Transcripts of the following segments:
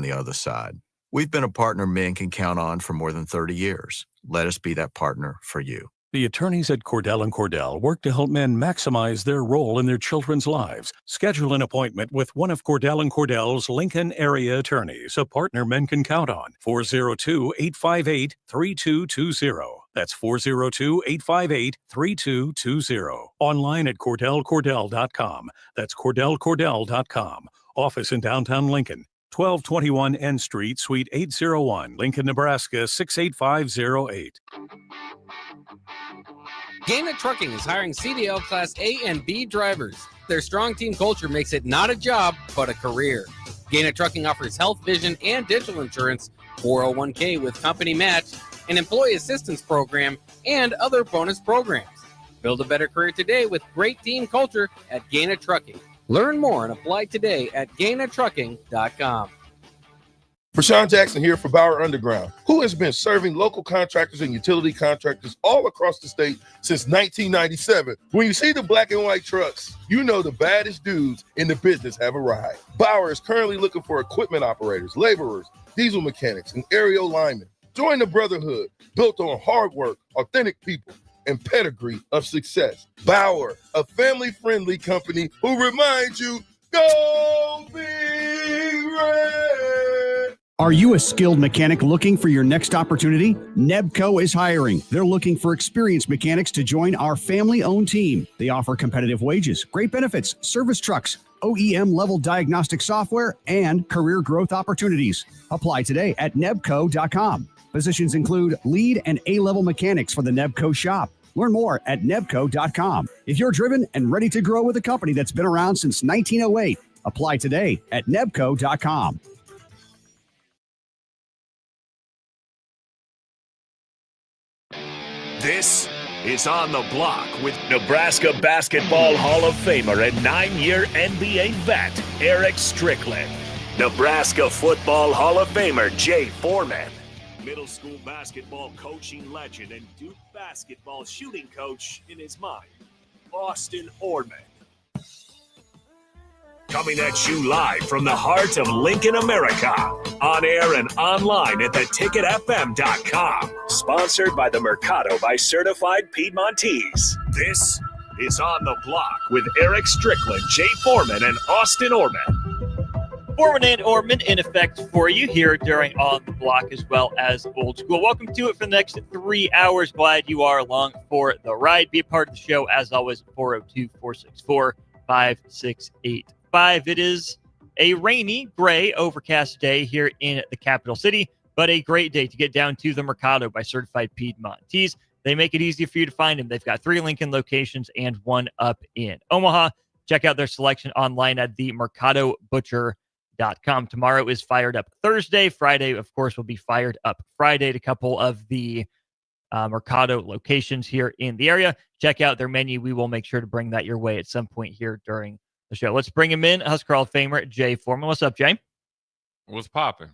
the other side. We've been a partner men can count on for more than 30 years. Let us be that partner for you. The attorneys at Cordell & Cordell work to help men maximize their role in their children's lives. Schedule an appointment with one of Cordell & Cordell's Lincoln area attorneys, a partner men can count on. 402-858-3220. That's 402-858-3220. Online at CordellCordell.com. That's CordellCordell.com. Office in downtown Lincoln. 1221 N Street, Suite 801, Lincoln, Nebraska 68508. Gaina Trucking is hiring CDL Class A and B drivers. Their strong team culture makes it not a job, but a career. Gaina Trucking offers health, vision, and dental insurance, 401k with company match, an employee assistance program, and other bonus programs. Build a better career today with great team culture at Gaina Trucking. Learn more and apply today at GainaTrucking.com. Rashawn Jackson here for Bauer Underground, who has been serving local contractors and utility contractors all across the state since 1997. When you see the black and white trucks, you know the baddest dudes in the business have arrived. Bauer is currently looking for equipment operators, laborers, diesel mechanics, and aerial linemen. Join the brotherhood built on hard work, authentic people, and pedigree of success. Bauer, a family-friendly company who reminds you, go Big Red! Are you a skilled mechanic looking for your next opportunity? Nebco is hiring. They're looking for experienced mechanics to join our family-owned team. They offer competitive wages, great benefits, service trucks, OEM-level diagnostic software, and career growth opportunities. Apply today at nebco.com. Positions include lead and A-level mechanics for the Nebco shop. Learn more at nebco.com. If you're driven and ready to grow with a company that's been around since 1908, apply today at nebco.com. This is On the Block with Nebraska Basketball Hall of Famer and 9-year NBA vet Eric Strickland. Nebraska Football Hall of Famer Jay Foreman. Middle school basketball coaching legend and Duke basketball shooting coach in his mind, Austin Orman. Coming at you live from the heart of Lincoln, America. On air and online at theticketfm.com. Sponsored by the Mercado by Certified Piedmontese. This is On the Block with Eric Strickland, Jay Foreman, and Austin Orman. Foreman and Orman in effect for you here during On the Block as well as Old School. Welcome to it for the next 3 hours. Glad you are along for the ride. Be a part of the show as always at 402-464-5685. It is a rainy, gray, overcast day here in the capital city, but a great day to get down to the Mercado by Certified Piedmontese. They make it easy for you to find them. They've got 3 Lincoln locations and 1 up in Omaha. Check out their selection online at themercadobutcher.com. Tomorrow is Fired Up Thursday. Friday, of course, will be Fired Up Friday at a couple of the Mercado locations here in the area. Check out their menu. We will make sure to bring that your way at some point here during the show. Let's bring him in. Husker Hall of Famer Jay Foreman. What's up, Jay? What's popping?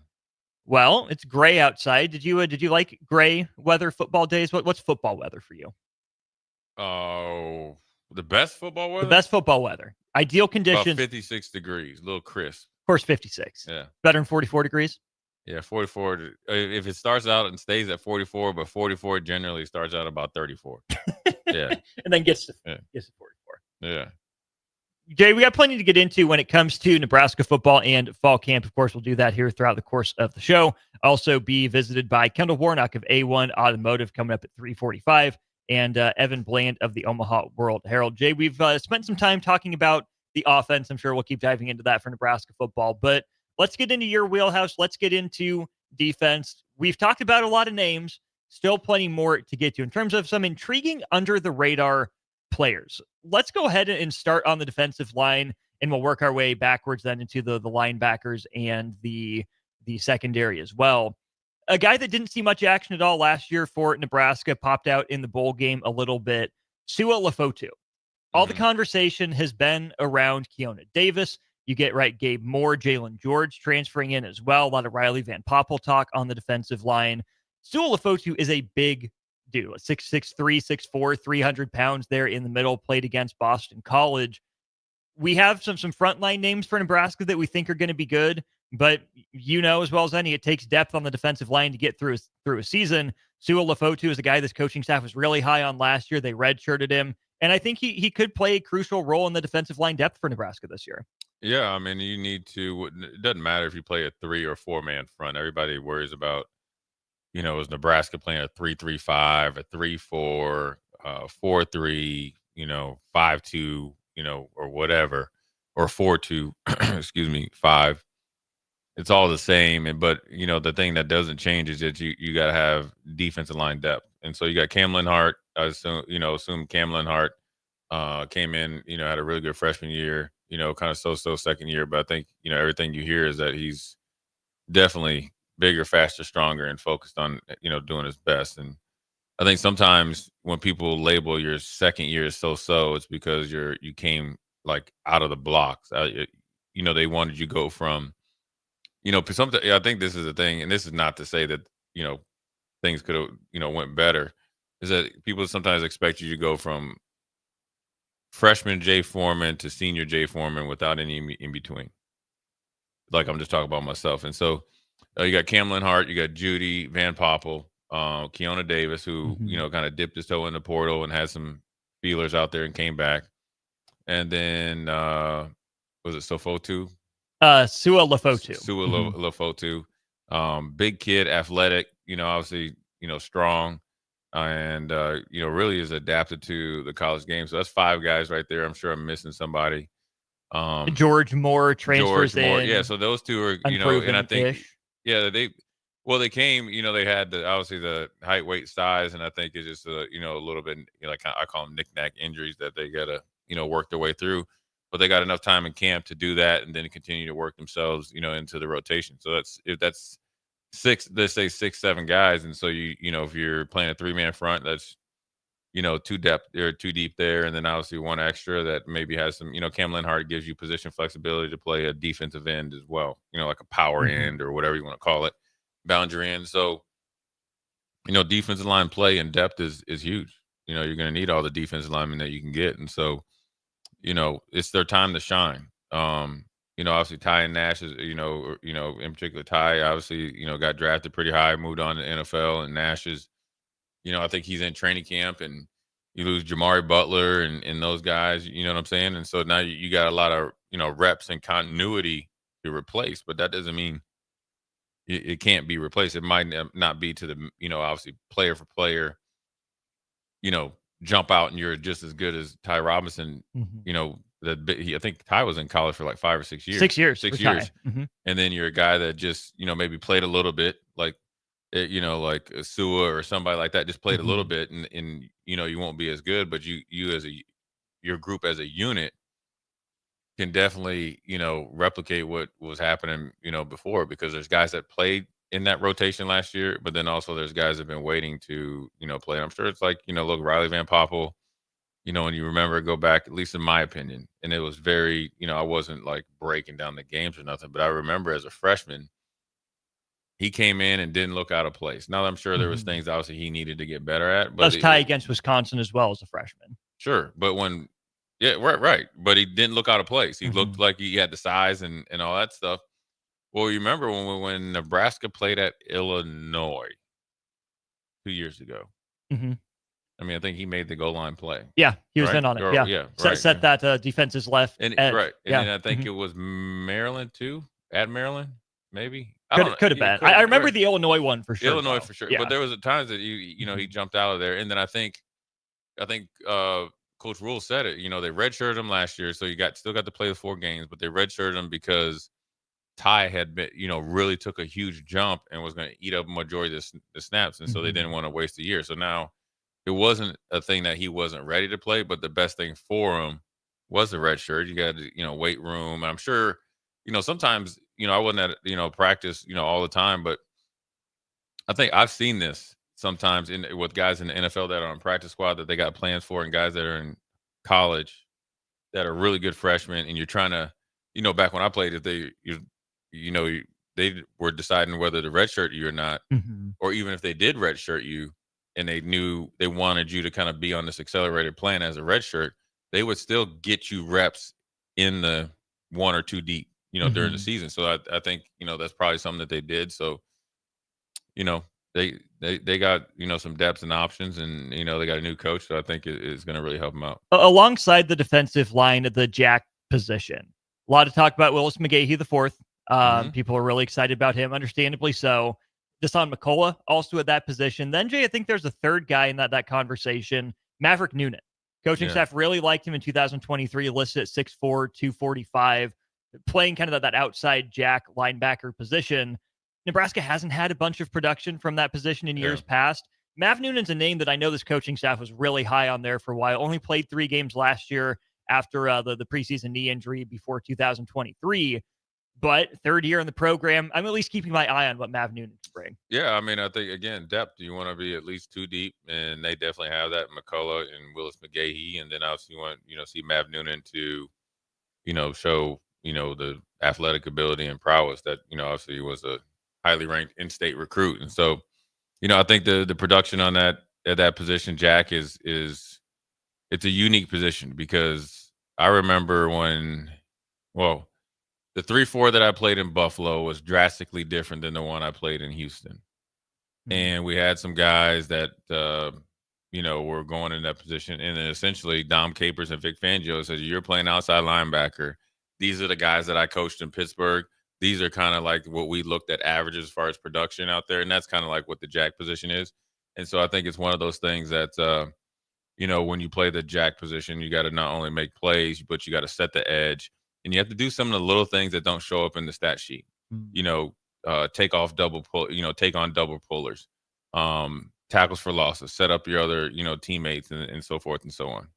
Well, it's gray outside. Did you like gray weather football days? What's football weather for you? Oh, the best football weather? The best football weather. Ideal conditions. About 56 degrees, a little crisp. Of course, 56. Yeah. Better than 44 degrees? Yeah, 44. If it starts out and stays at 44, but 44 generally starts out about 34. Yeah. And then gets to 44. Yeah. Jay, we got plenty to get into when it comes to Nebraska football and fall camp. Of course, we'll do that here throughout the course of the show. Also be visited by Kendall Warnock of A1 Automotive coming up at 3:45 and Evan Bland of the Omaha World Herald. Jay, we've spent some time talking about the offense. I'm sure we'll keep diving into that for Nebraska football, but let's get into your wheelhouse. Let's get into defense. We've talked about a lot of names, still plenty more to get to in terms of some intriguing under the radar players. Let's go ahead and start on the defensive line, and we'll work our way backwards then into the linebackers and the secondary as well. A guy that didn't see much action at all last year for Nebraska popped out in the bowl game a little bit. Sua Lefotu. All the conversation has been around Keona Davis. You get right, Gabe Moore, Jalen George transferring in as well. A lot of Riley Van Poppel talk on the defensive line. Sua Lefotu is a big dude, 6'3", 6'4", 300 pounds there in the middle, played against Boston College. We have some frontline names for Nebraska that we think are going to be good. But you know as well as any, it takes depth on the defensive line to get through a season. Sua Lefotu is a guy this coaching staff was really high on last year. They redshirted him, and I think he could play a crucial role in the defensive line depth for Nebraska this year. Yeah, I mean, you need to. It doesn't matter if you play a 3 or 4 man front. Everybody worries about, is Nebraska playing a 3-3-5, a 3-4, 4-3, 5-2, or whatever, or 4-2, excuse me, 5. It's all the same. But the thing that doesn't change is that you got to have defensive line depth. And so you got Cam Linhart. I assume Cam Linhart came in, had a really good freshman year, kind of so second year. But I think, everything you hear is that he's definitely bigger, faster, stronger, and focused on, doing his best. And I think sometimes when people label your second year as so, it's because you came like out of the blocks. They wanted you to go from, I think this is the thing, and this is not to say that, things could have, went better, is that people sometimes expect you to go from freshman Jay Foreman to senior Jay Foreman without any in between. Like, I'm just talking about myself. And so you got Cam Linhart, you got Judy Van Poppel, Keona Davis, who, kind of dipped his toe in the portal and had some feelers out there and came back. And then, was it Sofotu? Sua Lefotu. Sua Lefotu. Big kid, athletic, obviously, strong, and, really is adapted to the college game. So that's 5 guys right there. I'm sure I'm missing somebody. George Moore transfers in. Yeah, so those 2 are, and I think, they came, they had obviously the height, weight, size, and I think it's just, a little bit, like I call them knick-knack injuries that they got to, work their way through. But they got enough time in camp to do that and then continue to work themselves, into the rotation. So that's 6, let's say 6, 7 guys. And so if you're playing a 3-man front, that's, 2 depth or 2 deep there. And then obviously 1 extra that maybe has some, Cam Linhart gives you position flexibility to play a defensive end as well, like a power end or whatever you want to call it, boundary end. So, defensive line play and depth is huge. You're going to need all the defensive linemen that you can get. And so, it's their time to shine. Obviously Ty and Nash is, in particular Ty, obviously, got drafted pretty high, moved on to NFL, and Nash is, I think he's in training camp, and you lose Jamari Butler and those guys, you know what I'm saying? And so now you got a lot of, reps and continuity to replace, but that doesn't mean it can't be replaced. It might not be to the, obviously player for player, jump out and you're just as good as Ty Robinson. I think Ty was in college for like 5 or 6 years. 6 years. 6 years. And then you're a guy that just, maybe played a little bit, like, like Sua or somebody like that, just played a little bit, and you won't be as good, but you as your group as a unit can definitely, replicate what was happening, before, because there's guys that played in that rotation last year, but then also there's guys that have been waiting to, play. I'm sure it's like, look, Riley Van Poppel, and you remember, go back, at least in my opinion, and it was very, I wasn't like breaking down the games or nothing, but I remember as a freshman, he came in and didn't look out of place. Now, I'm sure there was things obviously he needed to get better at. But tie against Wisconsin as well as a freshman. Sure, but right. But he didn't look out of place. He looked like he had the size and all that stuff. Well, you remember when Nebraska played at Illinois 2 years ago? I mean, I think he made the goal line play. Yeah, he was in on it. Or, yeah, set that defense's left. And edge. Right, and then I think it was Maryland too, at Maryland, maybe. Could have been. I remember the Illinois one for sure. Illinois for sure. Yeah. But there was times that he jumped out of there, and then I think Coach Rule said it. They redshirted him last year, so still got to play the 4 games, but they redshirted him because Ty had been, really took a huge jump and was going to eat up a majority of the snaps, and so they didn't want to waste a year. So now it wasn't a thing that he wasn't ready to play, but the best thing for him was the red shirt. You got, weight room. I'm sure, sometimes, I wasn't at, practice, all the time, but I think I've seen this sometimes with guys in the NFL that are on practice squad that they got plans for, and guys that are in college that are really good freshmen, and you're trying to, back when I played, if they were deciding whether to redshirt you or not, or even if they did redshirt you and they knew they wanted you to kind of be on this accelerated plan as a redshirt, they would still get you reps in the 1 or 2 deep, during the season. So I think, that's probably something that they did. So, they got, some depth and options, and, they got a new coach. So I think it's going to really help them out. Alongside the defensive line at the jack position, a lot of talk about Willis McGahee the fourth. People are really excited about him, understandably so. Deshaun McCullough also at that position. Then, Jay, I think there's a third guy in that conversation, Maverick Noonan. Coaching staff really liked him in 2023, listed at 6'4", 245, playing kind of that outside jack linebacker position. Nebraska hasn't had a bunch of production from that position in years past. Mav Noonan's a name that I know this coaching staff was really high on there for a while. Only played 3 games last year after the preseason knee injury before 2023. But third year in the program, I'm at least keeping my eye on what Mav Noonan can bring. Yeah, I mean, I think, again, depth, you want to be at least 2 deep, and they definitely have that, McCullough and Willis McGahee. And then obviously you want, see Mav Noonan to, show, the athletic ability and prowess that, obviously he was a highly ranked in-state recruit. And so, I think the production on at that position, Jack, it's a unique position, because I remember the 3-4 that I played in Buffalo was drastically different than the one I played in Houston. And we had some guys that, were going in that position. And then essentially Dom Capers and Vic Fangio said, you're playing outside linebacker. These are the guys that I coached in Pittsburgh. These are kind of like what we looked at averages as far as production out there. And that's kind of like what the jack position is. And so I think it's one of those things that, when you play the jack position, you got to not only make plays, but you got to set the edge. And you have to do some of the little things that don't show up in the stat sheet. Take off double pull, take on double pullers, tackles for losses, set up your other, teammates, and so forth and so on.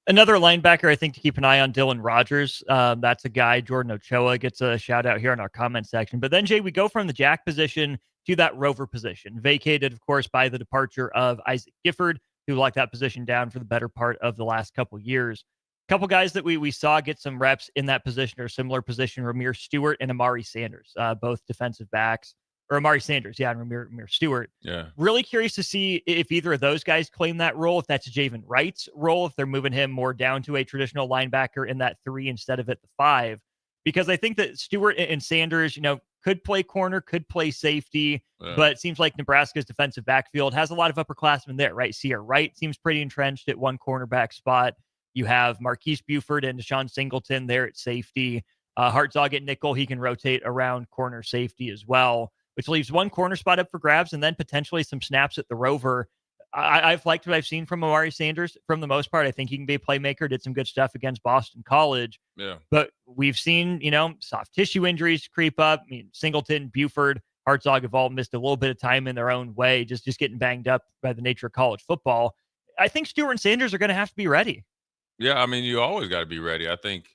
Another linebacker I think to keep an eye on, Dylan Rogers. That's a guy. Jordan Ochoa gets a shout out here in our comment section. But then, Jay, we go from the jack position to that rover position, vacated, of course, by the departure of Isaac Gifford, who locked that position down for the better part of the last couple years. Couple guys that we saw get some reps in that position or similar position, Ramir Stewart and Amari Sanders, both defensive backs. Or Amari Sanders, and Ramir Stewart. Yeah. Really curious to see if either of those guys claim that role, if that's Javen Wright's role, if they're moving him more down to a traditional linebacker in that 3 instead of at the 5. Because I think that Stewart and Sanders, could play corner, could play safety, but it seems like Nebraska's defensive backfield has a lot of upperclassmen there, right? Sierra Wright seems pretty entrenched at one cornerback spot. You have Marquise Buford and Deshaun Singleton there at safety. Hartzog at nickel. He can rotate around corner safety as well, which leaves one corner spot up for grabs and then potentially some snaps at the rover. I've liked what I've seen from Amari Sanders for the most part. I think he can be a playmaker, did some good stuff against Boston College. Yeah. But we've seen, soft tissue injuries creep up. I mean, Singleton, Buford, Hartzog have all missed a little bit of time in their own way, just getting banged up by the nature of college football. I think Stewart and Sanders are going to have to be ready. Yeah, I mean, you always got to be ready. I think,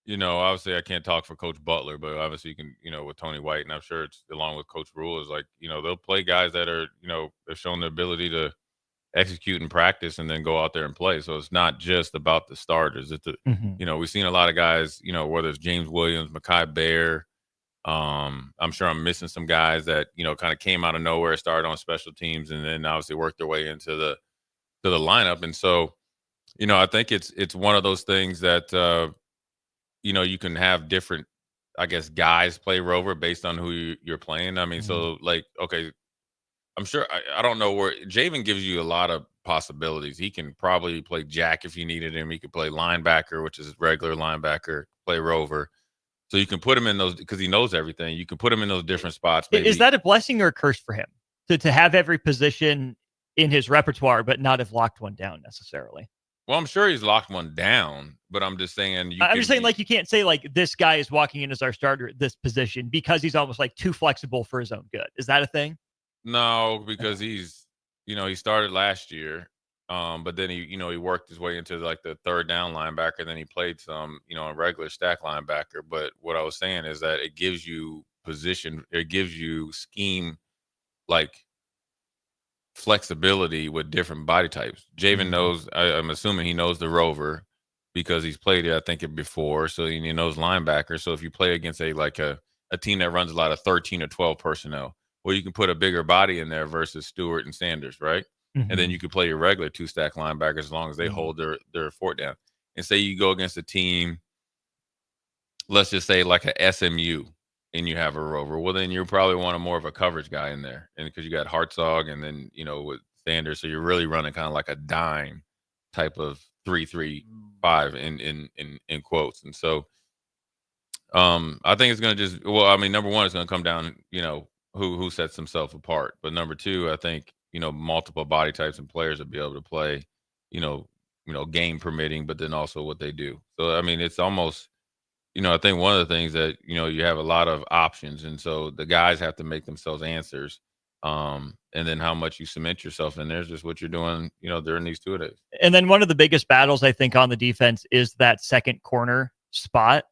obviously I can't talk for Coach Butler, but obviously you can, with Tony White, and I'm sure it's along with Coach Rule, is like, they'll play guys that are, have shown the ability to execute and practice and then go out there and play. So it's not just about the starters. It's, we've seen a lot of guys, whether it's James Williams, Mekhi Bear. I'm sure I'm missing some guys that, kind of came out of nowhere, started on special teams, and then obviously worked their way into the lineup. And so, I think it's one of those things that, you can have different, I guess, guys play rover based on who you're playing. I mean, so like, okay, I'm sure, I don't know where Javen gives you a lot of possibilities. He can probably play jack if you needed him. He could play linebacker, which is regular linebacker, play rover. So you can put him in those, because he knows everything. You can put him in those different spots. Maybe. Is that a blessing or a curse for him to have every position in his repertoire, but not have locked one down necessarily? Well, I'm sure he's locked one down, but I'm just saying. You can't say like this guy is walking in as our starter at this position because he's almost like too flexible for his own good. Is that a thing? No, because he's, he started last year, but then he worked his way into like the third down linebacker. Then he played some, a regular stack linebacker. But what I was saying is that it gives you position, it gives you scheme, like flexibility with different body types. Javen knows, I'm assuming he knows the rover because he's played it, I think, before. So he knows linebacker. So if you play against a team that runs a lot of 13 or 12 personnel, well, you can put a bigger body in there versus Stewart and Sanders, right? And then you can play your regular 2-stack linebackers as long as they hold their fort down. And say you go against a team let's just say like a SMU, and you have a rover. Well, then you probably want more of a coverage guy in there, and because you got Hartzog, and then with Sanders, so you're really running kind of like a dime type of 3-3-5 in quotes, and so. I think it's going to just, well, I mean, number one, it's going to come down, who sets himself apart. But number two, I think, multiple body types and players will be able to play, game permitting, but then also what they do. So, I mean, it's almost, I think one of the things that, you have a lot of options. And so the guys have to make themselves answers. And then how much you cement yourself in there's just what you're doing, during these 2 days. And then one of the biggest battles, I think, on the defense is that second corner spot.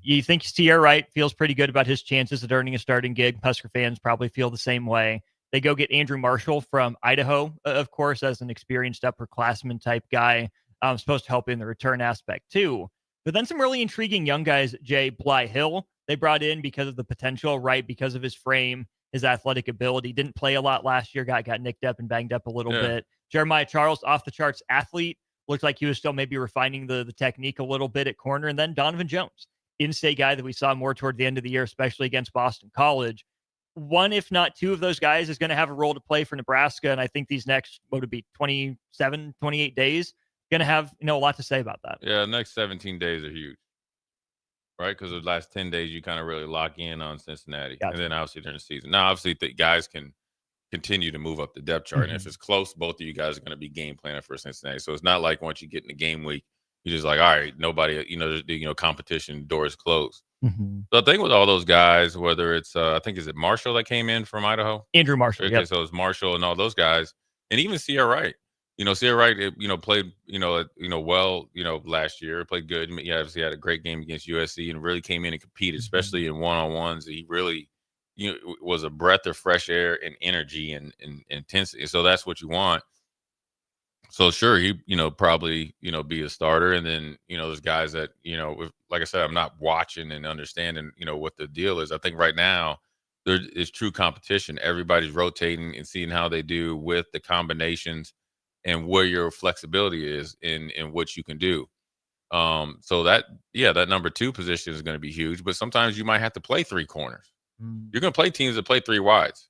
You think Sierra Wright feels pretty good about his chances at earning a starting gig. Husker fans probably feel the same way. They go get Andrew Marshall from Idaho, of course, as an experienced upperclassman type guy, supposed to help in the return aspect too. But then some really intriguing young guys, Jay Bly Hill, they brought in because of the potential, right? Because of his frame, his athletic ability. Didn't play a lot last year, got nicked up and banged up a little bit. Jeremiah Charles, off the charts athlete, looked like he was still maybe refining the technique a little bit at corner. And then Donovan Jones, in-state guy that we saw more toward the end of the year, especially against Boston College. One, if not two of those guys is going to have a role to play for Nebraska. And I think these next, what would it be, 27, 28 days, going to have, a lot to say about that. Yeah, the next 17 days are huge, right? Because the last 10 days, you kind of really lock in on Cincinnati. Gotcha. And then obviously during the season. Now, obviously, the guys can continue to move up the depth chart. And if it's close, both of you guys are going to be game planning for Cincinnati. So it's not like once you get in the game week, you're just like, all right, nobody, competition, doors closed. So I think with all those guys, whether it's, I think, is it Marshall that came in from Idaho? Andrew Marshall. Okay, so it's Marshall and all those guys, and even Sierra Wright. Sierra Wright, played, well, last year, played good. He obviously had a great game against USC and really came in and competed, especially in one-on-ones. He really, was a breath of fresh air and energy and intensity. So that's what you want. So sure, he, probably, be a starter. And then, there's guys that, like I said, I'm not watching and understanding, what the deal is. I think right now there is true competition. Everybody's rotating and seeing how they do with the combinations and where your flexibility is in what you can do. So that number 2 position is going to be huge, but sometimes you might have to play 3 corners. You're going to play teams that play 3 wides,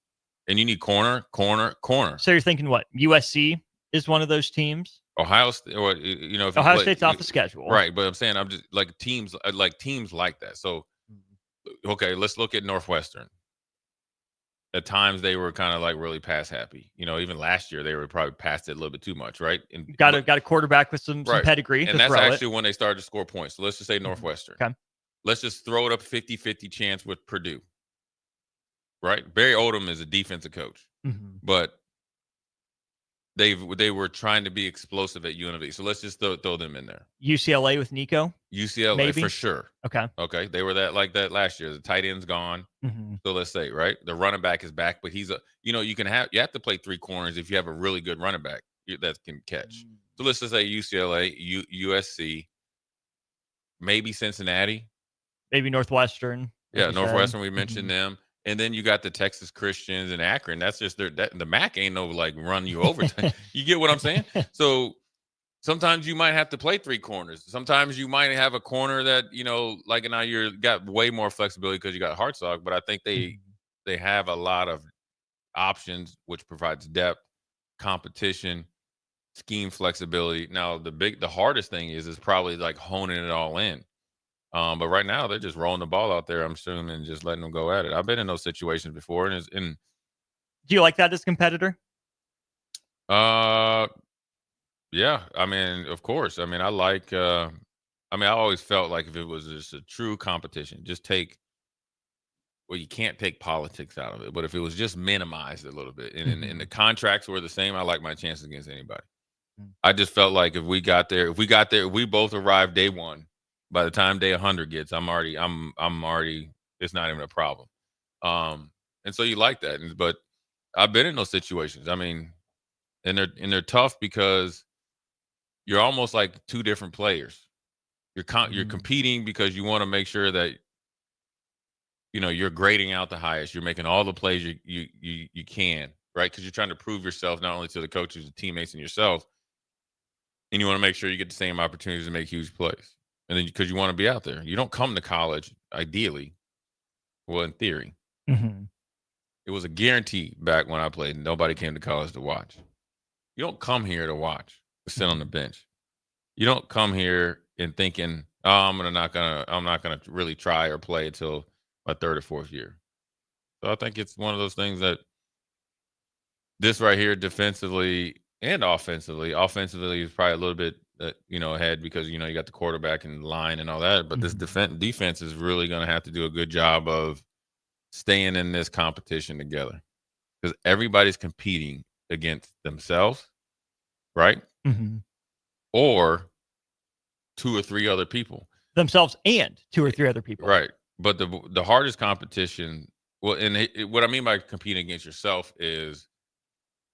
and you need corner. So you're thinking what? USC is one of those teams? Ohio State, or if Ohio State's off the schedule, right? But I'm saying I'm just like teams like that. So, okay, let's look at Northwestern. At times they were kind of like really pass happy. Even last year they were probably past it a little bit too much, right? And got a quarterback with some pedigree, and that's actually when they started to score points. So let's just say Northwestern. Okay, let's just throw it up 50-50 chance with Purdue. Right, Barry Odom is a defensive coach, but they were trying to be explosive at UNLV. So let's just throw them in there. UCLA with Nico? UCLA, maybe? For sure. Okay. They were like that last year. The tight end's gone. So let's say, right, the running back is back, but he's you have to play 3 corners if you have a really good running back that can catch. So let's just say UCLA, USC, maybe Cincinnati. Maybe Northwestern. Yeah, Northwestern, we mentioned them. And then you got the Texas Christians and Akron. That's just the MAC ain't no like run you over. You get what I'm saying? So sometimes you might have to play 3 corners. Sometimes you might have a corner that, like now you got way more flexibility because you got Hartzog. But I think they have a lot of options, which provides depth, competition, scheme flexibility. Now the hardest thing is probably like honing it all in. But right now they're just rolling the ball out there, I'm assuming, and just letting them go at it. I've been in those situations before, and do you like that as a competitor? Yeah. I mean, of course. I mean, I like. I always felt like if it was just a true competition, you can't take politics out of it, but if it was just minimized a little bit, and the contracts were the same, I like my chances against anybody. I just felt like if we both arrived day 1. By the time day 100 gets, I'm already. It's not even a problem. And so you like that, but I've been in those situations. I mean, and they're tough because you're almost like 2 different players. You're competing because you want to make sure that you're grading out the highest. You're making all the plays you can, right? Because you're trying to prove yourself not only to the coaches, the teammates, and yourself. And you want to make sure you get the same opportunities to make huge plays. And then because you want to be out there, you don't come to college ideally. Well, in theory, Mm-hmm. it was a guarantee back when I played. Nobody came to college to watch. You don't come here to watch, to sit on the bench. You don't come here and thinking, "Oh, I'm not gonna really try or play until my third or fourth year." So I think it's one of those things that this right here, defensively and offensively. Offensively is probably a little bit, ahead because you got the quarterback and line and all that. But this defense is really going to have to do a good job of staying in this competition together because everybody's competing against themselves, right? Mm-hmm. Or 2 or 3 other people. Themselves and 2 or 3 other people. Right. But the hardest competition, well, and what I mean by competing against yourself is,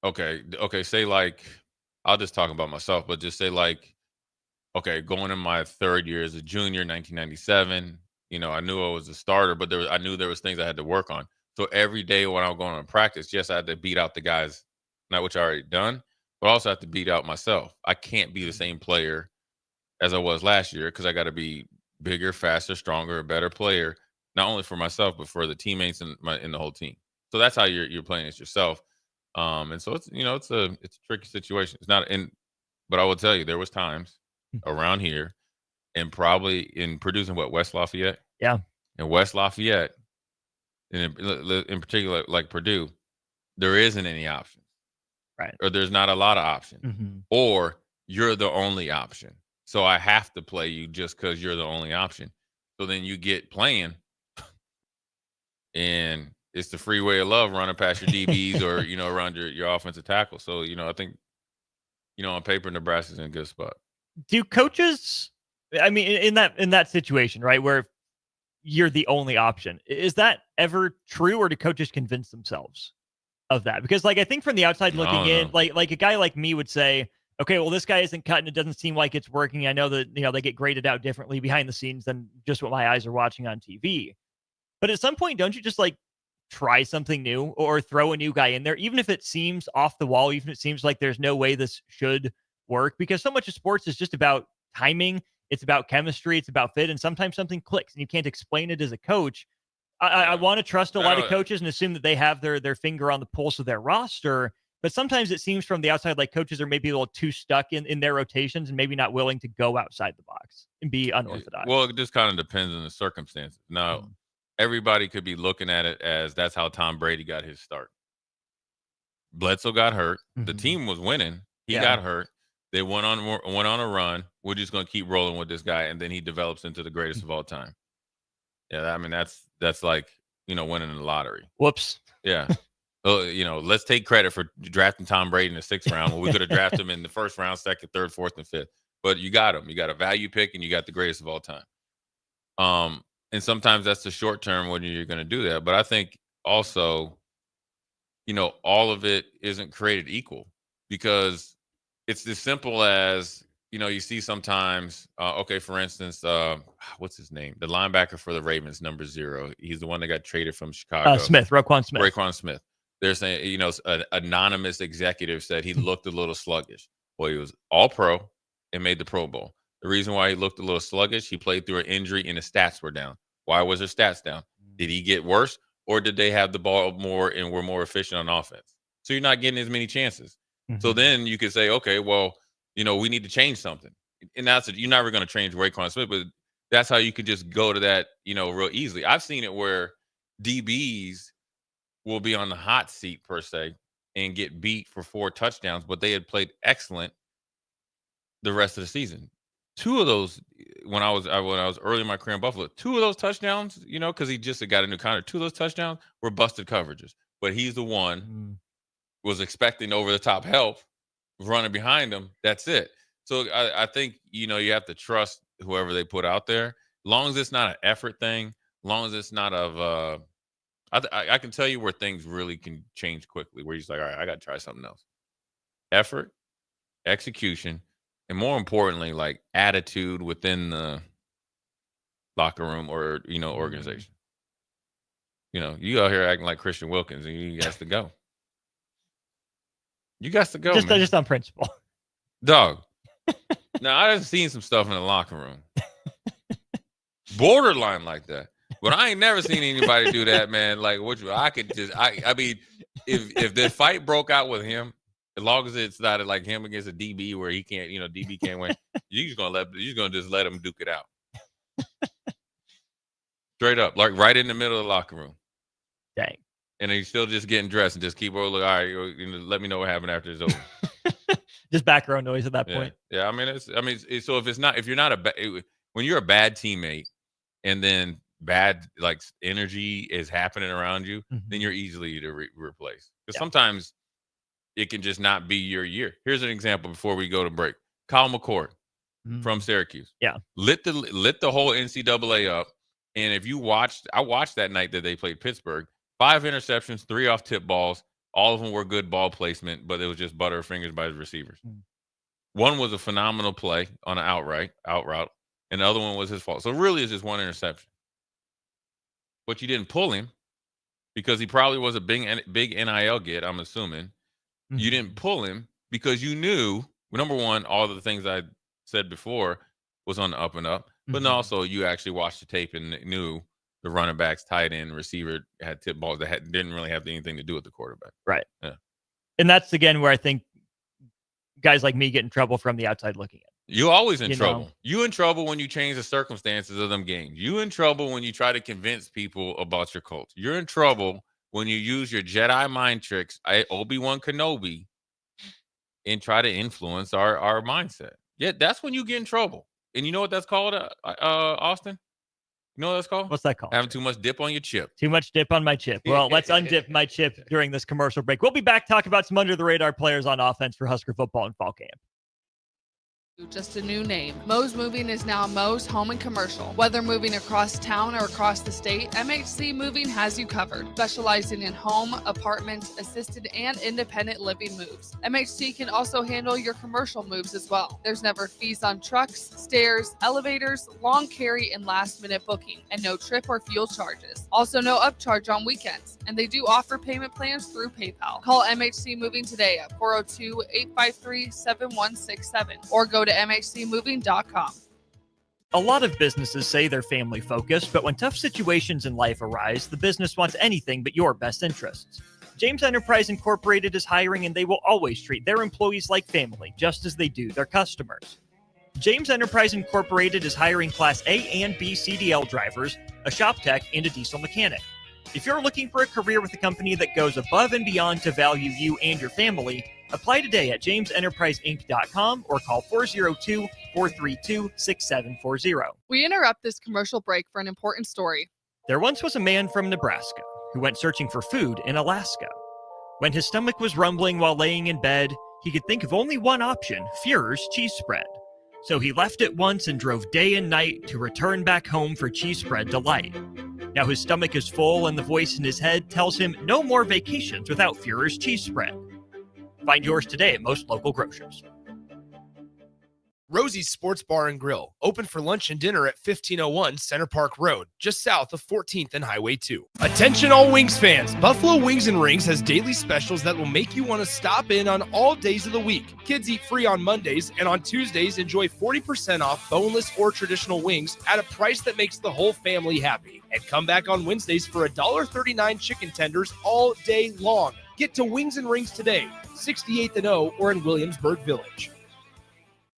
okay, say like, I'll just talk about myself, but just say like, okay, going in my third year as a junior, 1997, I knew I was a starter, but I knew there was things I had to work on. So every day when I was going to practice, yes, I had to beat out the guys, not which I already done, but I also have to beat out myself. I can't be the same player as I was last year because I got to be bigger, faster, stronger, a better player, not only for myself but for the teammates and the whole team. So that's how you're playing against yourself. And so it's a tricky situation. It's not but I will tell you there was times around here and probably in producing West Lafayette. Yeah. In West Lafayette, and in particular like Purdue, there isn't any options. Right. Or there's not a lot of options. Mm-hmm. Or you're the only option. So I have to play you just because you're the only option. So then you get playing, and it's the freeway of love running past your DBs or around your offensive tackle. So I think on paper Nebraska's in a good spot. Do coaches? I mean, in that situation, right, where you're the only option, is that ever true, or do coaches convince themselves of that? Because I think from the outside looking in, like a guy like me would say, okay, well, this guy isn't cutting. It doesn't seem like it's working. I know that, they get graded out differently behind the scenes than just what my eyes are watching on TV. But at some point, don't you just try something new or throw a new guy in there, even if it seems off the wall, even if it seems like there's no way this should work? Because so much of sports is just about timing. It's about chemistry. It's about fit. And sometimes something clicks and you can't explain it as a coach. I want to trust a lot of coaches and assume that they have their finger on the pulse of their roster. But sometimes it seems from the outside like coaches are maybe a little too stuck in their rotations and maybe not willing to go outside the box and be unorthodox. Well, it just kind of depends on the circumstances. Now, everybody could be looking at it as that's how Tom Brady got his start. Bledsoe got hurt. The team was winning. He got hurt. They went on a run. We're just going to keep rolling with this guy, and then he develops into the greatest of all time. Yeah, I mean that's like winning the lottery. Whoops. Yeah. Let's take credit for drafting Tom Brady in the 6th round. Well, we could have drafted him in the 1st round, 2nd, 3rd, 4th, and 5th. But you got him. You got a value pick, and you got the greatest of all time. And sometimes that's the short term when you're going to do that. But I think also, all of it isn't created equal because it's as simple as, you see sometimes, for instance, what's his name? The linebacker for the Ravens, number 0. He's the one that got traded from Chicago. Raekwon Smith. They're saying, an anonymous executive said he looked a little sluggish. Well, he was all pro and made the Pro Bowl. The reason why he looked a little sluggish, he played through an injury and his stats were down. Why was his stats down? Did he get worse or did they have the ball more and were more efficient on offense? So you're not getting as many chances. So then you could say, okay, well, we need to change something. And that's it. You're never going to change Raekwon Smith, but that's how you can just go to that, real easily. I've seen it where DBs will be on the hot seat per se and get beat for 4 touchdowns, but they had played excellent the rest of the season. 2 of those, when I was early in my career in Buffalo, 2 of those touchdowns, because he just got a new contract, 2 of those touchdowns were busted coverages. But he's the one was expecting over the top help running behind him. That's it. So I think, you have to trust whoever they put out there. As long as it's not an effort thing, as long as it's not of I can tell you where things really can change quickly, where you're just like, all right, I got to try something else. Effort, execution, and more importantly, like attitude within the locker room or, organization. You out here acting like Christian Wilkins and you got to go. You got to go, man. Just on principle. Dog. Now, I done seen some stuff in the locker room. borderline like that. But I ain't never seen anybody do that, man. Like, I mean, if the fight broke out with him, as long as it's not like him against a DB where he can't, DB can't win, you're gonna just let him duke it out. Straight up, like right in the middle of the locker room. Dang. And he's still just getting dressed and just keep all right, let me know what happened after it's over. Just background noise at that point. Yeah. I mean, so if you're not when you're a bad teammate and then bad like energy is happening around you, then you're easily to replace. Because sometimes it can just not be your year. Here's an example before we go to break. Kyle McCord from Syracuse. Yeah. Lit the whole NCAA up. And if you watched, I watched that night that they played Pittsburgh. 5 interceptions, 3 off tip balls. All of them were good ball placement, but it was just butterfingers by the receivers. One was a phenomenal play on an out route, and the other one was his fault. So really, it's just one interception. But you didn't pull him because he probably was a big NIL get, I'm assuming. You didn't pull him because you knew, number one, all the things I said before was on the up and up. But also, you actually watched the tape and knew the running backs, tight end, receiver had tip balls that didn't really have anything to do with the quarterback. Right. Yeah. And that's, again, where I think guys like me get in trouble from the outside looking in. You always in trouble. You in trouble when you change the circumstances of them games. You in trouble when you try to convince people about your culture. You're in trouble when you use your Jedi mind tricks, Obi-Wan Kenobi, and try to influence our mindset. Yeah, that's when you get in trouble. And you know what that's called, Austin? You know what that's called? What's that called? Having too much dip on your chip. Too much dip on my chip. Well, let's undip my chip during this commercial break. We'll be back talking about some under-the-radar players on offense for Husker football in fall camp. Just a new name. Moe's Moving is now Moe's Home and Commercial. Whether moving across town or across the state, MHC Moving has you covered. Specializing in home, apartment, assisted, and independent living moves. MHC can also handle your commercial moves as well. There's never fees on trucks, stairs, elevators, long carry, and last-minute booking, and no trip or fuel charges. Also no upcharge on weekends, and they do offer payment plans through PayPal. Call MHC Moving today at 402-853-7167 or go to mhcmoving.com. A lot of businesses say they're family focused, but when tough situations in life arise, the business wants anything but your best interests. James Enterprise Incorporated is hiring, and they will always treat their employees like family, just as they do their customers. James Enterprise Incorporated is hiring Class A and B CDL drivers, a shop tech, and a diesel mechanic. If you're looking for a career with a company that goes above and beyond to value you and your family, apply today at jamesenterpriseinc.com or call 402-432-6740. We interrupt this commercial break for an important story. There once was a man from Nebraska who went searching for food in Alaska. When his stomach was rumbling while laying in bed, he could think of only one option, Führer's cheese spread. So he left it once and drove day and night to return back home for cheese spread delight. Now his stomach is full and the voice in his head tells him no more vacations without Führer's cheese spread. Find yours today at most local grocers. Rosie's Sports Bar and Grill, open for lunch and dinner at 1501 Center Park Road, just south of 14th and Highway 2. Attention all Wings fans, Buffalo Wings and Rings has daily specials that will make you want to stop in on all days of the week. Kids eat free on Mondays, and on Tuesdays enjoy 40% off boneless or traditional wings at a price that makes the whole family happy. And come back on Wednesdays for $1.39 chicken tenders all day long. Get to Wings and Rings today, 68th and O, or in Williamsburg Village.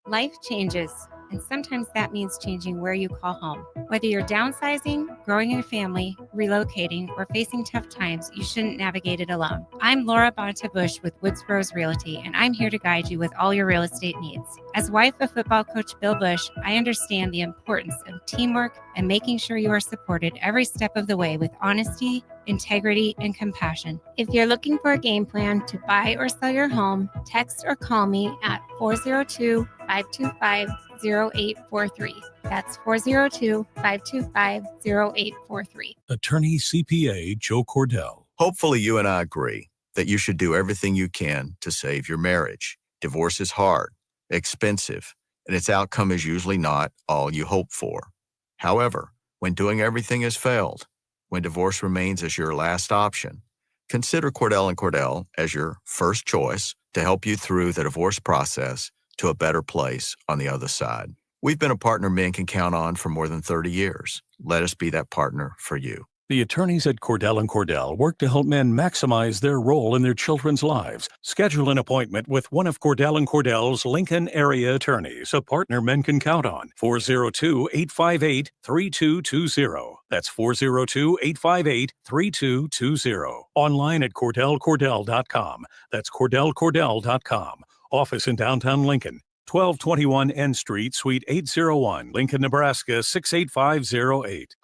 Life changes, and sometimes that means changing where you call home. Whether you're downsizing, growing a family, relocating, or facing tough times, you shouldn't navigate it alone. I'm Laura Bonta-Bush with Woods Rose Realty, and I'm here to guide you with all your real estate needs. As wife of football coach Bill Bush, I understand the importance of teamwork and making sure you are supported every step of the way with honesty, integrity, and compassion. If you're looking for a game plan to buy or sell your home, text or call me at 402-525-0843. That's 402-525-0843. Attorney CPA Joe Cordell. Hopefully you and I agree that you should do everything you can to save your marriage. Divorce is hard, expensive, and its outcome is usually not all you hope for. However, when doing everything has failed, when divorce remains as your last option, consider Cordell & Cordell as your first choice to help you through the divorce process to a better place on the other side. We've been a partner men can count on for more than 30 years. Let us be that partner for you. The attorneys at Cordell & Cordell work to help men maximize their role in their children's lives. Schedule an appointment with one of Cordell & Cordell's Lincoln area attorneys, a partner men can count on. 402-858-3220. That's 402-858-3220. Online at CordellCordell.com. That's CordellCordell.com. Office in downtown Lincoln. 1221 N Street, Suite 801, Lincoln, Nebraska 68508.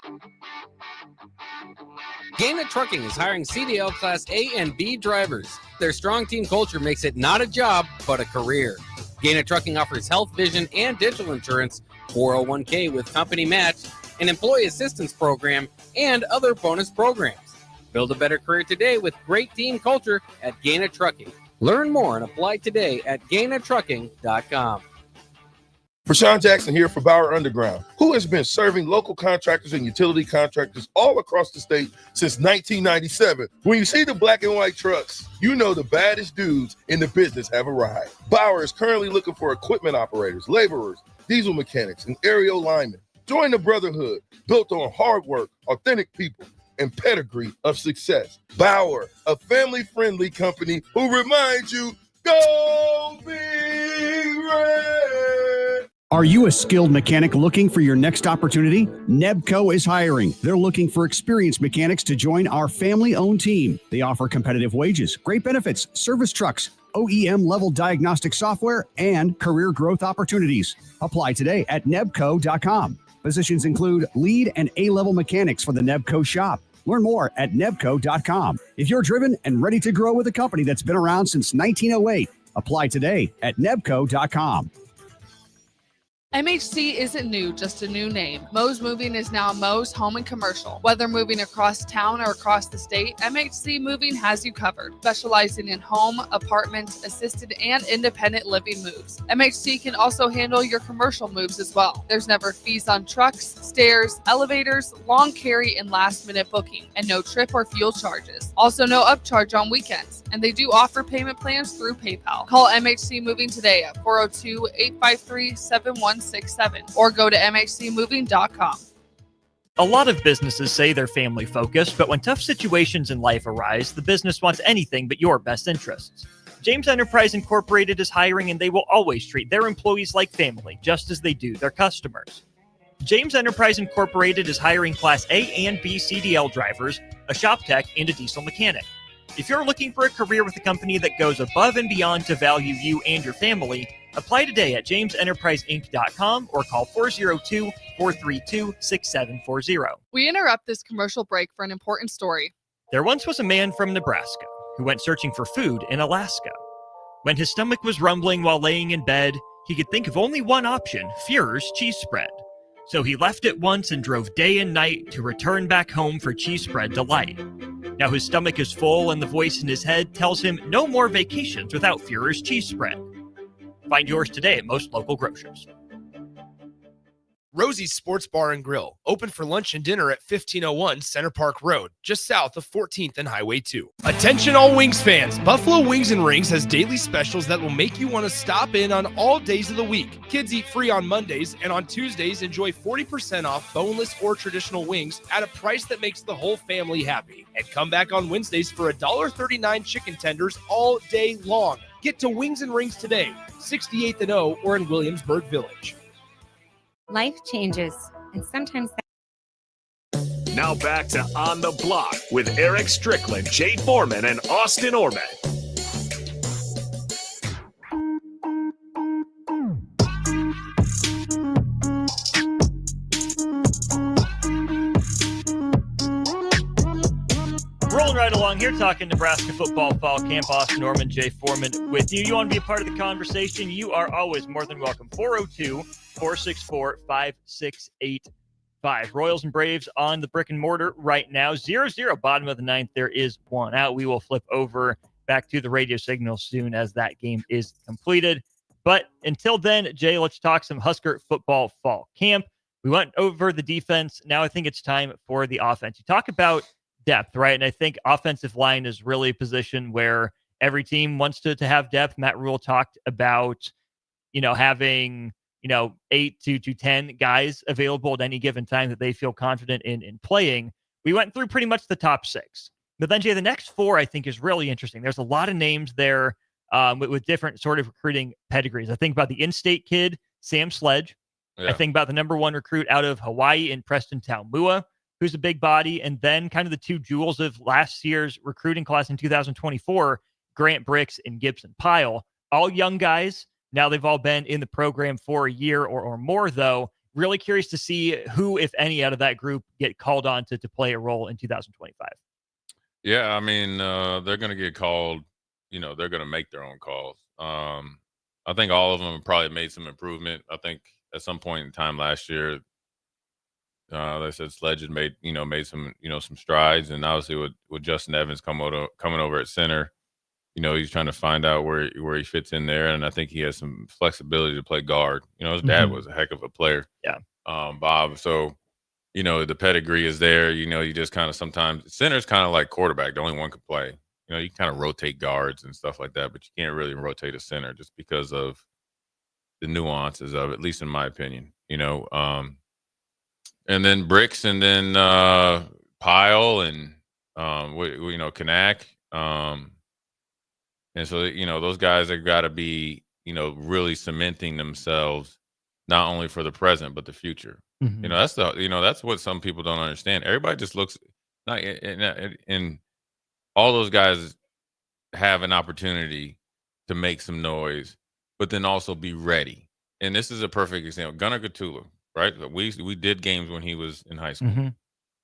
Gaina Trucking is hiring CDL Class A and B drivers. Their strong team culture makes it not a job, but a career. Gaina Trucking offers health, vision, and dental insurance, 401k with company match, an employee assistance program, and other bonus programs. Build a better career today with great team culture at Gaina Trucking. Learn more and apply today at GainaTrucking.com. Rashawn Jackson here for Bauer Underground, who has been serving local contractors and utility contractors all across the state since 1997. When you see the black and white trucks, you know the baddest dudes in the business have arrived. Bauer is currently looking for equipment operators, laborers, diesel mechanics, and aerial linemen. Join the brotherhood built on hard work, authentic people, and pedigree of success. Bauer, a family-friendly company who reminds you, go Big Red! Are you a skilled mechanic looking for your next opportunity? Nebco is hiring. They're looking for experienced mechanics to join our family-owned team. They offer competitive wages, great benefits, service trucks, OEM-level diagnostic software, and career growth opportunities. Apply today at nebco.com. Positions include lead and A-level mechanics for the Nebco shop. Learn more at nebco.com. If you're driven and ready to grow with a company that's been around since 1908, apply today at nebco.com. MHC isn't new, just a new name. Mo's Moving is now Mo's Home and Commercial. Whether moving across town or across the state, MHC Moving has you covered, specializing in home, apartment, assisted, and independent living moves. MHC can also handle your commercial moves as well. There's never fees on trucks, stairs, elevators, long carry, and last-minute booking, and no trip or fuel charges. Also no upcharge on weekends, and they do offer payment plans through PayPal. Call MHC Moving today at 402-853-7167 or go to mhcmoving.com. A lot of businesses say they're family focused, but when tough situations in life arise, the business wants anything but your best interests. James Enterprise Incorporated is hiring, and they will always treat their employees like family, just as they do their customers. James Enterprise Incorporated is hiring Class A and B CDL drivers, a shop tech, and a diesel mechanic. If you're looking for a career with a company that goes above and beyond to value you and your family, apply today at jamesenterpriseinc.com or call 402-432-6740. We interrupt this commercial break for an important story. There once was a man from Nebraska who went searching for food in Alaska. When his stomach was rumbling while laying in bed, he could think of only one option, Fuhrer's cheese spread. So he left it once and drove day and night to return back home for cheese spread delight. Now his stomach is full and the voice in his head tells him no more vacations without Fuhrer's cheese spread. Find yours today at most local grocers. Rosie's Sports Bar and Grill, open for lunch and dinner at 1501 Center Park Road, just south of 14th and Highway 2. Attention all Wings fans, Buffalo Wings and Rings has daily specials that will make you want to stop in on all days of the week. Kids eat free on Mondays, and on Tuesdays enjoy 40% off boneless or traditional wings at a price that makes the whole family happy. And come back on Wednesdays for $1.39 chicken tenders all day long. Get to Wings and Rings today, 68th and O, or in Williamsburg Village. Life changes, and sometimes Now back to On the Block with Eric Strickland, Jay Foreman, and Austin Orman. Rolling right along here, talking Nebraska football fall camp. Austin Orman, Jay Foreman with you. You want to be a part of the conversation? You are always more than welcome. 402-464-5685. Royals and Braves on the brick and mortar right now. 0-0, bottom of the ninth. There is one out. We will flip over back to the radio signal soon as that game is completed. But until then, Jay, let's talk some Husker football fall camp. We went over the defense. Now I think it's time for the offense. You talk about depth, right? And I think offensive line is really a position where every team wants to have depth. Matt Rule talked about, having 8 to 10 guys available at any given time that they feel confident in playing. We went through pretty much the top 6. But then, Jay, the next 4 I think is really interesting. There's a lot of names there with different sort of recruiting pedigrees. I think about the in-state kid, Sam Sledge. Yeah. I think about the number 1 recruit out of Hawaii in Preston Taumua, who's a big body. And then kind of the 2 jewels of last year's recruiting class in 2024, Grant Bricks and Gibson Pyle. All young guys. Now they've all been in the program for a year or more, though. Really curious to see who, if any, out of that group get called on to play a role in 2025. Yeah, I mean, they're going to get called. They're going to make their own calls. I think all of them have probably made some improvement. I think at some point in time last year, they said Sledge had made some strides, and obviously with Justin Evans coming over at center, he's trying to find out where he fits in there, and I think he has some flexibility to play guard. His dad was a heck of a player. Yeah, Bob. So. The pedigree is there. You just kind of sometimes center's kind of like quarterback. The only one can play. You kind of rotate guards and stuff like that, but you can't really rotate a center just because of the nuances of it, at least in my opinion. And then Bricks and then Pyle and Kanak. And so those guys have got to be really cementing themselves not only for the present but the future. Mm-hmm. That's what some people don't understand. Everybody just looks not, and all those guys have an opportunity to make some noise, but then also be ready. And this is a perfect example. Gunnar Gatula, right? We did games when he was in high school, and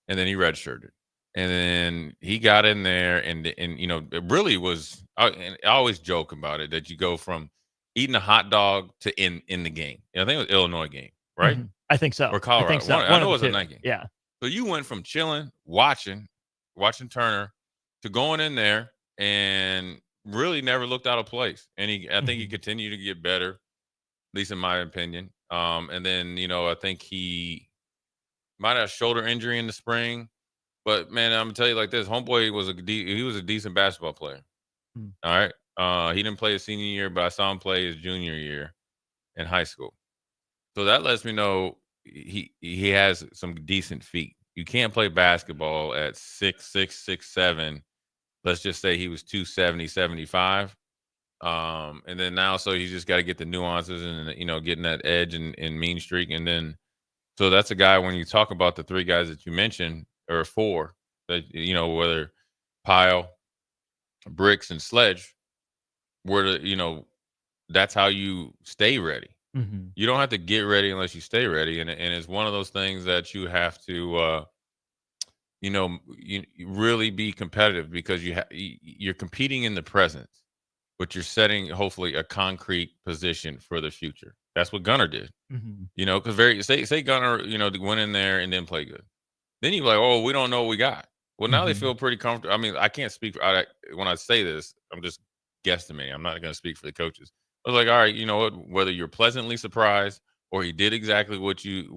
then he redshirted, and then he got in there, and it really was. I always joke about it that you go from eating a hot dog to in the game. I think it was Illinois game, right? Mm-hmm. I think so. Or Colorado. I think so. I know it was a night game. Yeah. So you went from chilling, watching Turner, to going in there and really never looked out of place. And I think he continued to get better, at least in my opinion. And then I think he might have a shoulder injury in the spring, but man, I'm gonna tell you like this: homeboy was a decent basketball player. All right, he didn't play his senior year, but I saw him play his junior year in high school. So that lets me know he has some decent feet. You can't play basketball at 6'6", 6'7". Let's just say he was 270, 75. And then now, so he's just got to get the nuances and, getting that edge and mean streak. And then, so that's a guy, when you talk about the 3 guys that you mentioned, or 4, that, whether Pyle, Bricks, and Sledge, that's how you stay ready. Mm-hmm. You don't have to get ready unless you stay ready, and it's one of those things that you have to, you really be competitive, because you're competing in the present, but you're setting hopefully a concrete position for the future. That's what Gunnar did, because say Gunnar, went in there and didn't play good, then you're like, oh, we don't know what we got. Well, now they feel pretty comfortable. I mean, I can't speak when I say this, I'm just guesstimating. I'm not going to speak for the coaches. I was like, all right, you know what? Whether you're pleasantly surprised or he did exactly what you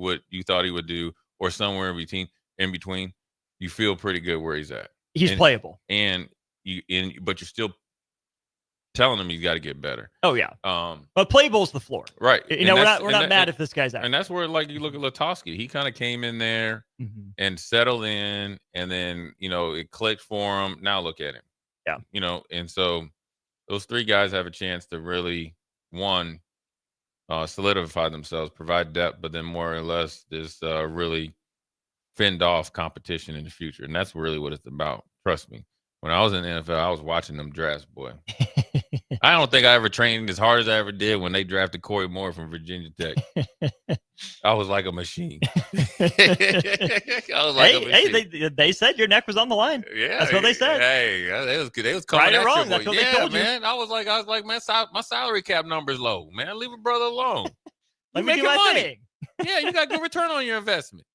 thought he would do, or somewhere in between, you feel pretty good where he's at. He's playable, but you're still telling him he's got to get better. Oh yeah. But playable's the floor, right? We're not mad if this guy's out. And that's where, like, you look at Latowski. He kind of came in there and settled in, and then it clicked for him. Now look at him. Yeah. And so those 3 guys have a chance to really, one, solidify themselves, provide depth, but then more or less just really fend off competition in the future. And that's really what it's about. Trust me. When I was in the NFL, I was watching them drafts, boy. I don't think I ever trained as hard as I ever did when they drafted Corey Moore from Virginia Tech. I was like a machine. They said your neck was on the line. Yeah, that's what they said. Hey, they was coming right or wrong. You, that's what they told you. Man. I was like, man, my salary cap number's low, man. Leave a brother alone. Let me do my money. thing. Yeah, you got good return on your investment.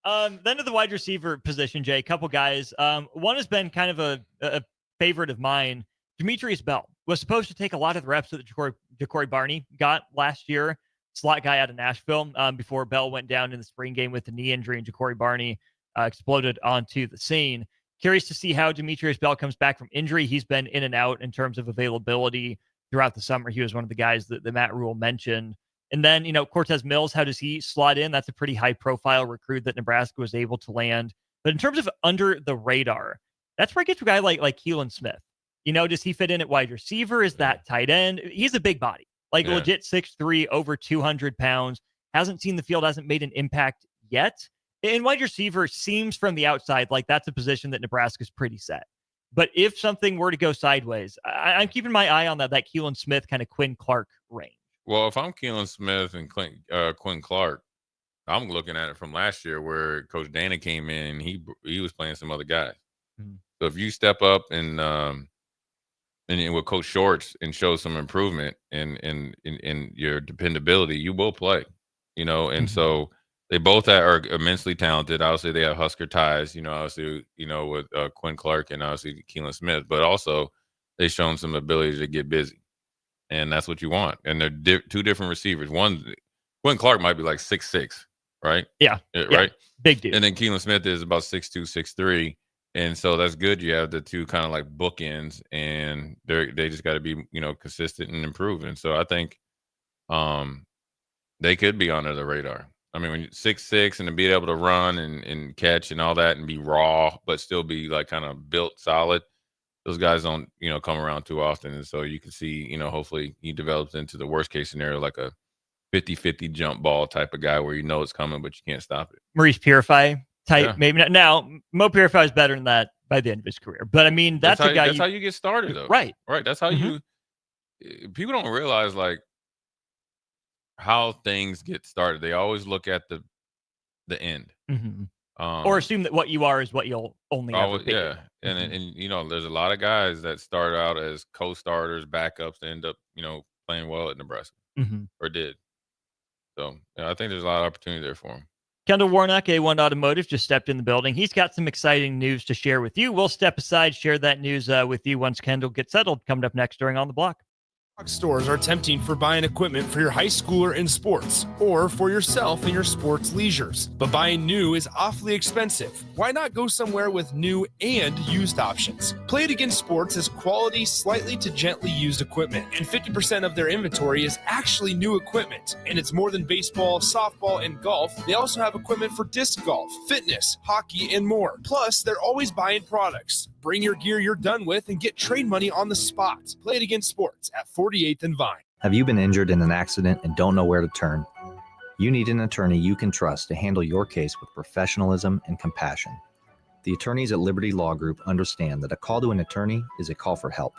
Then to the wide receiver position, Jay, a couple guys. One has been kind of a favorite of mine. Demetrius Bell was supposed to take a lot of the reps that Ja'Cory Barney got last year. Slot guy out of Nashville, before Bell went down in the spring game with the knee injury, and Ja'Cory Barney exploded onto the scene. Curious to see how Demetrius Bell comes back from injury. He's been in and out in terms of availability throughout the summer. He was one of the guys that Matt Rule mentioned. And then, Cortez Mills, how does he slot in? That's a pretty high-profile recruit that Nebraska was able to land. But in terms of under the radar, that's where it gets to a guy like Keelan Smith. Does he fit in at wide receiver? Is that tight end? He's a big body, legit 6'3", over 200 pounds. Hasn't seen the field, hasn't made an impact yet. And wide receiver seems from the outside like that's a position that Nebraska's pretty set. But if something were to go sideways, I'm keeping my eye on that Keelan Smith kind of Quinn Clark range. Well, if I'm Keelan Smith and Quinn Clark, I'm looking at it from last year where Coach Dana came in and he was playing some other guys. Mm-hmm. So if you step up and with Coach Shorts and show some improvement in your dependability, you will play. And so they both are immensely talented. Obviously, they have Husker ties. Obviously, with Quinn Clark and obviously Keelan Smith, but also they've shown some ability to get busy. And that's what you want. And they're two different receivers. One, Quinn Clark might be like 6'6", right? Yeah. Right? Big dude. And then Keelan Smith is about 6'2", 6'3". And so that's good. You have the two kind of like bookends, and they just got to be, consistent and improving. So I think they could be under the radar. I mean, when you're 6'6" and to be able to run and catch and all that and be raw, but still be like kind of built solid, those guys don't, come around too often. And so you can see, hopefully he develops into the worst case scenario, like a 50-50 jump ball type of guy where it's coming, but you can't stop it. Maurice Purify type, maybe not. Now, Mo Purify is better than that by the end of his career. But I mean, that's a guy. That's how you get started, though. Right. That's how people don't realize like how things get started. They always look at the end. Mm-hmm. Or assume that what you are is what you'll only ever be. Yeah. And there's a lot of guys that start out as co-starters, backups, to end up, playing well at Nebraska or did. So I think there's a lot of opportunity there for him. Kendall Warnock, A1 Automotive, just stepped in the building. He's got some exciting news to share with you. We'll step aside, share that news with you once Kendall gets settled. Coming up next during On the Block. Stores are tempting for buying equipment for your high schooler in sports or for yourself in your sports leisures. But buying new is awfully expensive. Why not go somewhere with new and used options? Play It Again Sports has quality, slightly to gently used equipment, and 50% of their inventory is actually new equipment. And it's more than baseball, softball, and golf. They also have equipment for disc golf, fitness, hockey, and more. Plus, they're always buying products. Bring your gear you're done with and get trade money on the spot. Play It Again Sports at 48th and Vine. Have you been injured in an accident and don't know where to turn? You need an attorney you can trust to handle your case with professionalism and compassion. The attorneys at Liberty Law Group understand that a call to an attorney is a call for help.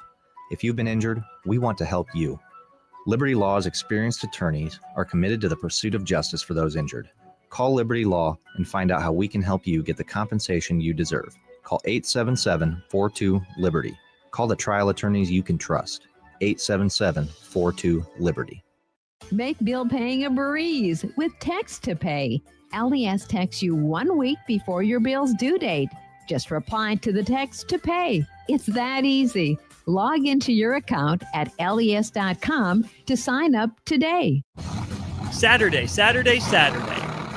If you've been injured, we want to help you. Liberty Law's experienced attorneys are committed to the pursuit of justice for those injured. Call Liberty Law and find out how we can help you get the compensation you deserve. Call 877-42-LIBERTY. Call the trial attorneys you can trust. 877-42-LIBERTY. Make bill paying a breeze with Text to Pay. LES texts you 1 week before your bill's due date. Just reply to the text to pay. It's that easy. Log into your account at les.com to sign up today. Saturday.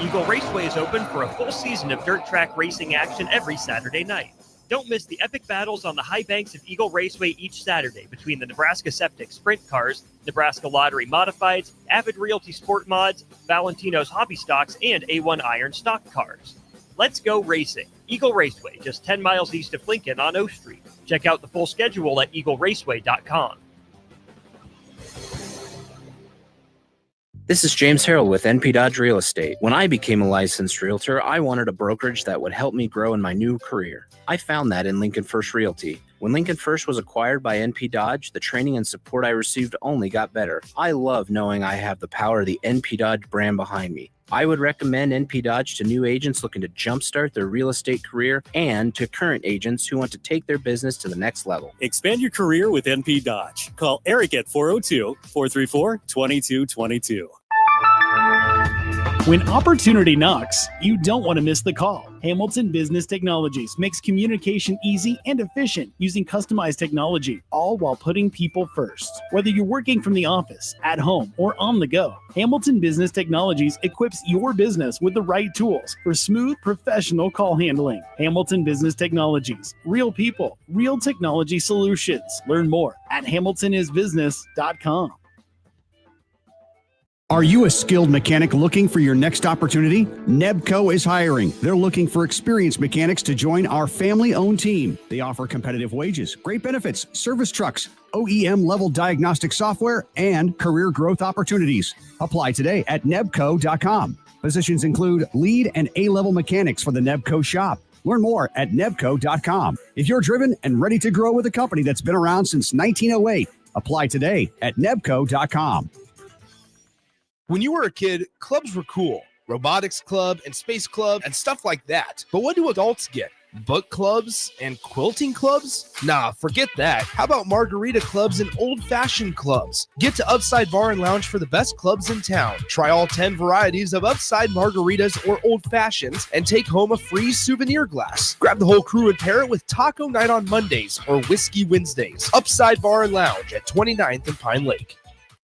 Eagle Raceway is open for a full season of dirt track racing action every Saturday night. Don't miss the epic battles on the high banks of Eagle Raceway each Saturday between the Nebraska Septic Sprint Cars, Nebraska Lottery Modifieds, Avid Realty Sport Mods, Valentino's Hobby Stocks, and A1 Iron Stock Cars. Let's go racing. Eagle Raceway, just 10 miles east of Lincoln on O Street. Check out the full schedule at eagleraceway.com. This is James Harrell with NP Dodge Real Estate. When I became a licensed realtor, I wanted a brokerage that would help me grow in my new career. I found that in Lincoln First Realty. When Lincoln First was acquired by NP Dodge, the training and support I received only got better. I love knowing I have the power of the NP Dodge brand behind me. I would recommend NP Dodge to new agents looking to jumpstart their real estate career and to current agents who want to take their business to the next level. Expand your career with NP Dodge. Call Eric at 402-434-2222. When opportunity knocks, you don't want to miss the call. Hamilton Business Technologies makes communication easy and efficient using customized technology, all while putting people first. Whether you're working from the office, at home, or on the go, Hamilton Business Technologies equips your business with the right tools for smooth, professional call handling. Hamilton Business Technologies. Real people, real technology solutions. Learn more at hamiltonisbusiness.com. Are you a skilled mechanic looking for your next opportunity? Nebco is hiring. They're looking for experienced mechanics to join our family-owned team. They offer competitive wages, great benefits, service trucks, OEM-level diagnostic software, and career growth opportunities. Apply today at nebco.com. Positions include lead and A-level mechanics for the Nebco shop. Learn more at nebco.com. If you're driven and ready to grow with a company that's been around since 1908, apply today at nebco.com. When you were a kid, clubs were cool. Robotics club and space club and stuff like that. But what do adults get? Book clubs and quilting clubs? Nah, forget that. How about margarita clubs and old-fashioned clubs? Get to Upside Bar and Lounge for the best clubs in town. Try all 10 varieties of Upside margaritas or old fashions and take home a free souvenir glass. Grab the whole crew and pair it with taco night on Mondays or whiskey Wednesdays. Upside Bar and Lounge at 29th and Pine Lake.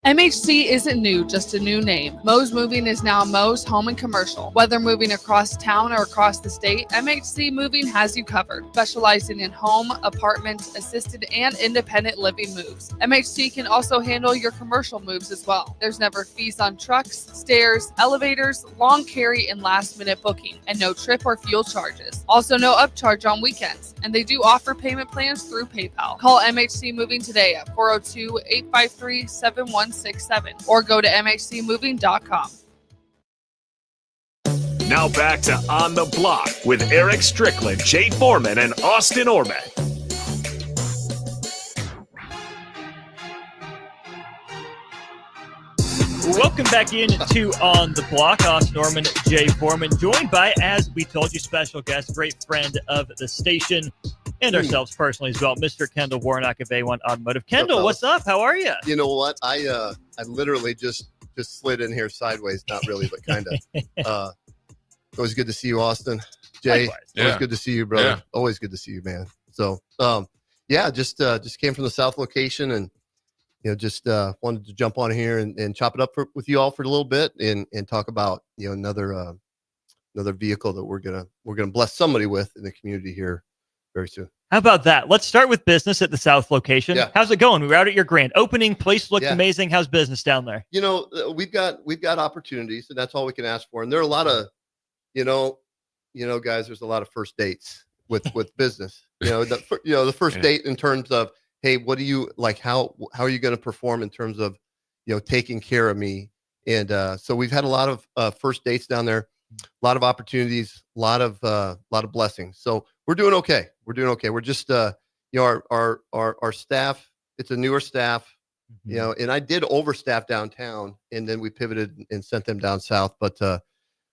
MHC isn't new, just a new name. Mo's Moving is now Mo's Home and Commercial. Whether moving across town or across the state, MHC Moving has you covered. Specializing in home, apartment, assisted, and independent living moves. MHC can also handle your commercial moves as well. There's never fees on trucks, stairs, elevators, long carry, and last-minute booking, and no trip or fuel charges. Also no upcharge on weekends, and they do offer payment plans through PayPal. Call MHC Moving today at 402-853-7167 or go to mhcmoving.com. Now back to On the Block with Eric Strickland, Jay Foreman, and Austin Orman. Welcome back in to On the Block. Austin Orman, Jay Foreman, joined by, as we told you, special guest, great friend of the station and ourselves personally as well, Mr. Kendall Warnock of A1 Automotive. Kendall, what's up? How are you? You know what? I literally just slid in here sideways. Not really, but kind of. Always good to see you, Austin. Jay, always good to see you, brother. Yeah. Always good to see you, man. So, just came from the South location and, just wanted to jump on here and chop it up with you all for a little bit and talk about, another vehicle that we're gonna bless somebody with in the community here very soon. How about that? Let's start with business at the South location. Yeah. How's it going? We were out at your grand opening. Place looked amazing. How's business down there? We've got opportunities, and that's all we can ask for. And there are a lot of, guys. There's a lot of first dates with business. The first date in terms of, hey, what do you like? How are you going to perform in terms of, taking care of me? And so we've had a lot of first dates down there, a lot of opportunities, a lot of blessings. So we're doing okay. We're just our staff. It's a newer staff, and I did overstaff downtown, and then we pivoted and sent them down south. But a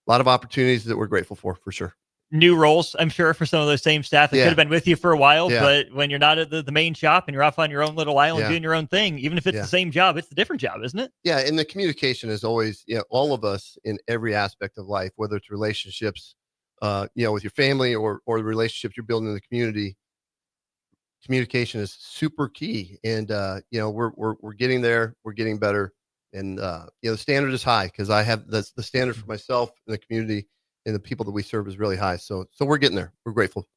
lot of opportunities that we're grateful for sure. New roles, I'm sure, for some of those same staff that could have been with you for a while, but when you're not at the main shop and you're off on your own little island doing your own thing, even if it's the same job, it's a different job, isn't it? Yeah, and the communication is always, all of us in every aspect of life, whether it's relationships, with your family or the relationships you're building in the community. Communication is super key, and we're getting there, we're getting better, and the standard is high because I have the standard for myself and the community. And the people that we serve is really high. So we're getting there. We're grateful.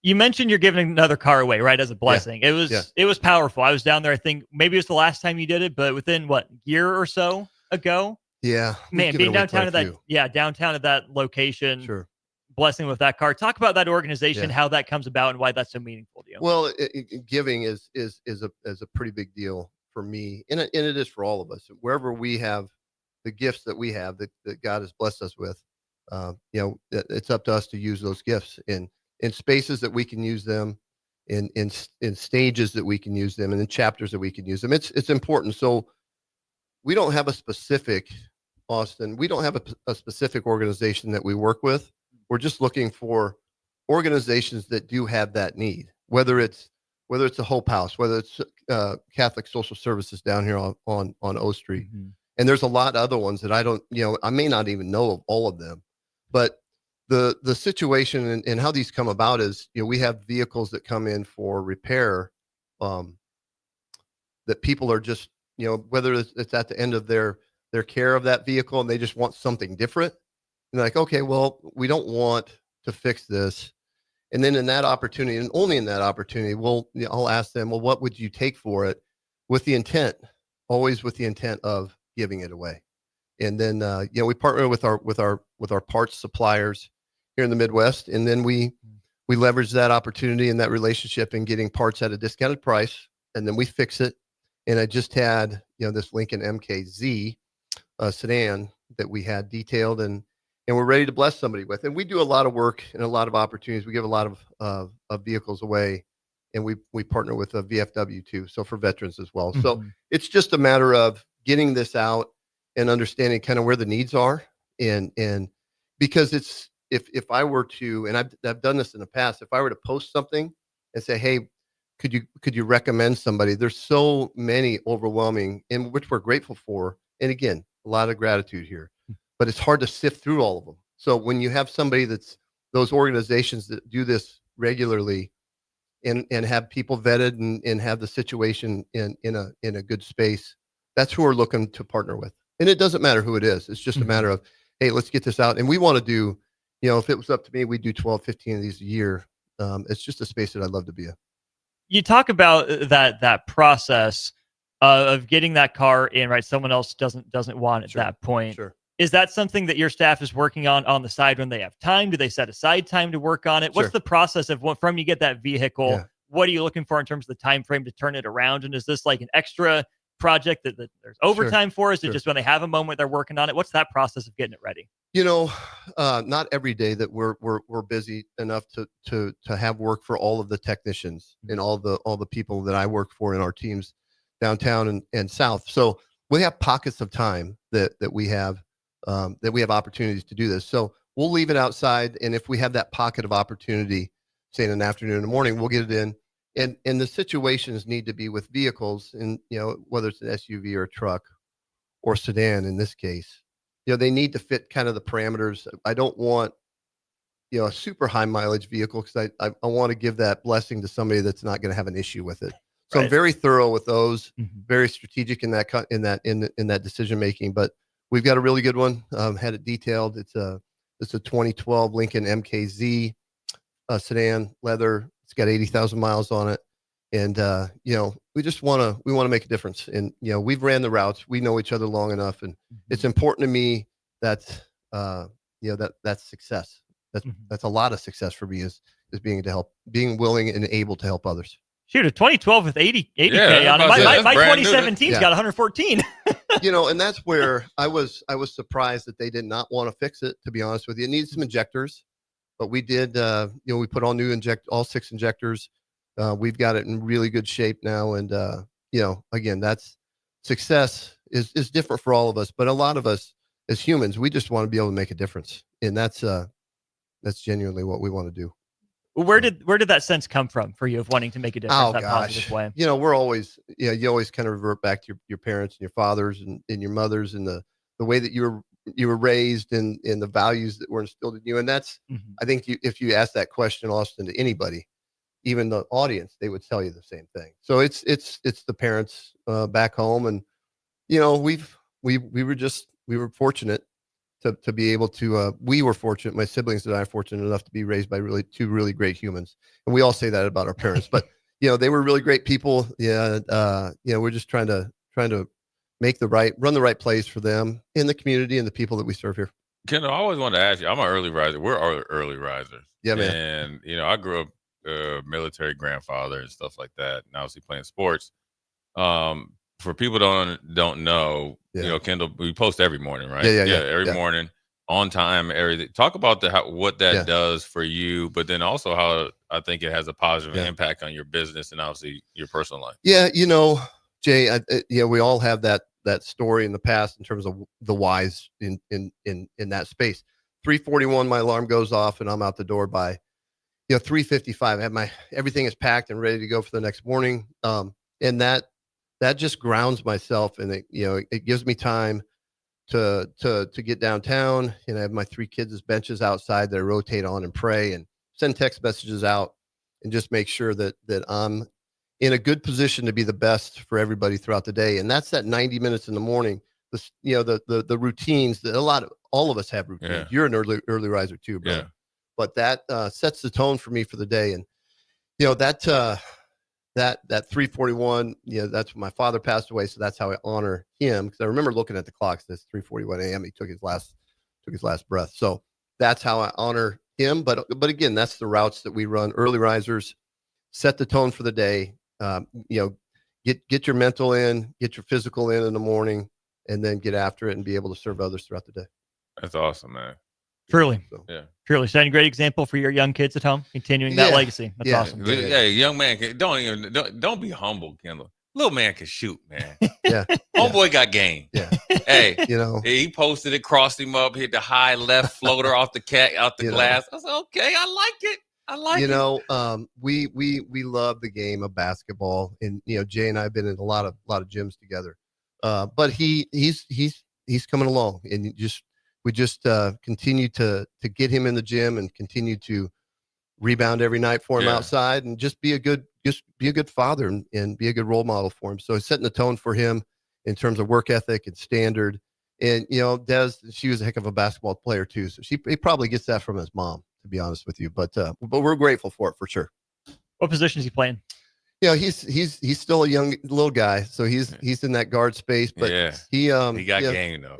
You mentioned you're giving another car away, right? As a blessing. It was powerful. I was down there. I think maybe it was the last time you did it, but within year or so ago. Yeah. Man, being downtown at downtown at that location. Sure. Blessing with that car. Talk about that organization, how that comes about and why that's so meaningful to you. Well, giving is a pretty big deal for me. And it is for all of us. Wherever we have the gifts that we have that God has blessed us with. It's up to us to use those gifts in spaces that we can use them, in stages that we can use them, and in chapters that we can use them. It's important. So we don't have a specific, Austin. We don't have a specific organization that we work with. We're just looking for organizations that do have that need. Whether it's a Hope House, whether it's Catholic Social Services down here on O Street. And there's a lot of other ones that I may not even know of all of them, but the situation and how these come about is, we have vehicles that come in for repair, that people are just, whether it's at the end of their care of that vehicle and they just want something different. And they're like, okay, well, we don't want to fix this. And then in that opportunity, and only in that opportunity, I'll ask them, well, what would you take for it? Always with the intent of giving it away. And then, we partner with our parts suppliers here in the Midwest. And then we leverage that opportunity and that relationship in getting parts at a discounted price. And then we fix it. And I just had, this Lincoln MKZ sedan that we had detailed and we're ready to bless somebody with. And we do a lot of work and a lot of opportunities. We give a lot of vehicles away, and we partner with a VFW too. So for veterans as well. So it's just a matter of getting this out and understanding kind of where the needs are. And because it's, if I were to, and I've done this in the past, if I were to post something and say, hey, could you recommend somebody? There's so many overwhelming, and which we're grateful for. And again, a lot of gratitude here, but it's hard to sift through all of them. So when you have somebody those organizations that do this regularly and have people vetted and have the situation in a good space, that's who we're looking to partner with. And it doesn't matter who it is. It's just a matter of, hey, let's get this out. And we want to do, if it was up to me, we do 12, 15 of these a year. It's just a space that I'd love to be in. You talk about that process of getting that car in, right? Someone else doesn't want it at that point. Sure. Is that something that your staff is working on the side when they have time? Do they set aside time to work on it? What's the process of from you get that vehicle? Yeah. What are you looking for in terms of the time frame to turn it around? And is this like an extra project that there's overtime for? Is it just when they have a moment they're working on it? What's that process of getting it ready? Not every day that we're busy enough to have work for all of the technicians and all the people that I work for in our teams downtown and south. So we have pockets of time that we have opportunities to do this. So we'll leave it outside, and if we have that pocket of opportunity, say in an afternoon or the morning, we'll get it in. And the situations need to be with vehicles, and whether it's an SUV or a truck or sedan in this case, they need to fit kind of the parameters. I don't want a super high mileage vehicle because I want to give that blessing to somebody that's not going to have an issue with it. So I'm very thorough with those, very strategic in that decision making. But we've got a really good one. Had it detailed. It's a 2012 Lincoln MKZ sedan, leather. It's got 80,000 miles on it, and we want to make a difference. And we've ran the routes. We know each other long enough, and it's important to me that that's success. That's a lot of success for me is being willing and able to help others. Shoot, a 2012 with 80K on it. My 2017's got 114. And that's where I was surprised that they did not want to fix it, to be honest with you. It needs some injectors, but we did, we put all 6 injectors. We've got it in really good shape now. And, again, that's success is different for all of us, but a lot of us as humans, we just want to be able to make a difference. And that's genuinely what we want to do. Where did that sense come from for you of wanting to make a difference that positive way? We're always, you always kind of revert back to your parents and your fathers and your mothers and the way that you were raised and the values that were instilled in you. And that's, I think if you ask that question, Austin, to anybody, even the audience, they would tell you the same thing. So it's the parents back home. And, we were fortunate to be able to, we were fortunate, my siblings and I are fortunate enough to be raised by two really great humans. And we all say that about our parents, but, they were really great people. We're just trying to run the right plays for them in the community and the people that we serve here. Kendall, I always wanted to ask you, I'm an early riser. We're early risers. Yeah, man. And, I grew up military grandfather and stuff like that. And obviously playing sports. For people don't know, Kendall, we post every morning, right? Every morning on time, everything. Talk about what that does for you, but then also how I think it has a positive impact on your business and obviously your personal life. Yeah. Jay, we all have that story in the past in terms of the whys in that space. 3:41, my alarm goes off and I'm out the door by, 3:55. I have everything is packed and ready to go for the next morning. And that that just grounds myself, and it gives me time to get downtown, and I have my 3 kids as benches outside that I rotate on and pray and send text messages out, and just make sure that I'm in a good position to be the best for everybody throughout the day. And that's that 90 minutes in the morning. The routines that all of us have routines. Yeah. You're an early riser too, bro. Yeah. But that sets the tone for me for the day. And that 3:41, that's when my father passed away, so that's how I honor him, because I remember looking at the clock. It's 3:41 a.m. He took his last breath. So that's how I honor him. But again, that's the routes that we run. Early risers set the tone for the day. Get your mental in, get your physical in the morning, and then get after it and be able to serve others throughout the day. That's awesome, man. Truly. So, Yeah. Truly. Setting a great example for your young kids at home, continuing that legacy. That's awesome. Yeah, young man, don't be humble, Kendall. Little man can shoot, man. Yeah. Homeboy got game. Yeah. Hey, he posted it, crossed him up, hit the high left floater off the glass. I was like, okay, I like it. We love the game of basketball, and Jay and I have been in a lot of gyms together. But he's coming along, and we just continue to get him in the gym and continue to rebound every night for him outside, and just be a good father and be a good role model for him. So he's setting the tone for him in terms of work ethic and standard. And Des, she was a heck of a basketball player too, so he probably gets that from his mom, to be honest with you. But we're grateful for it for sure. What position is he playing? He's still a young little guy, so he's in that guard space. But he got game though.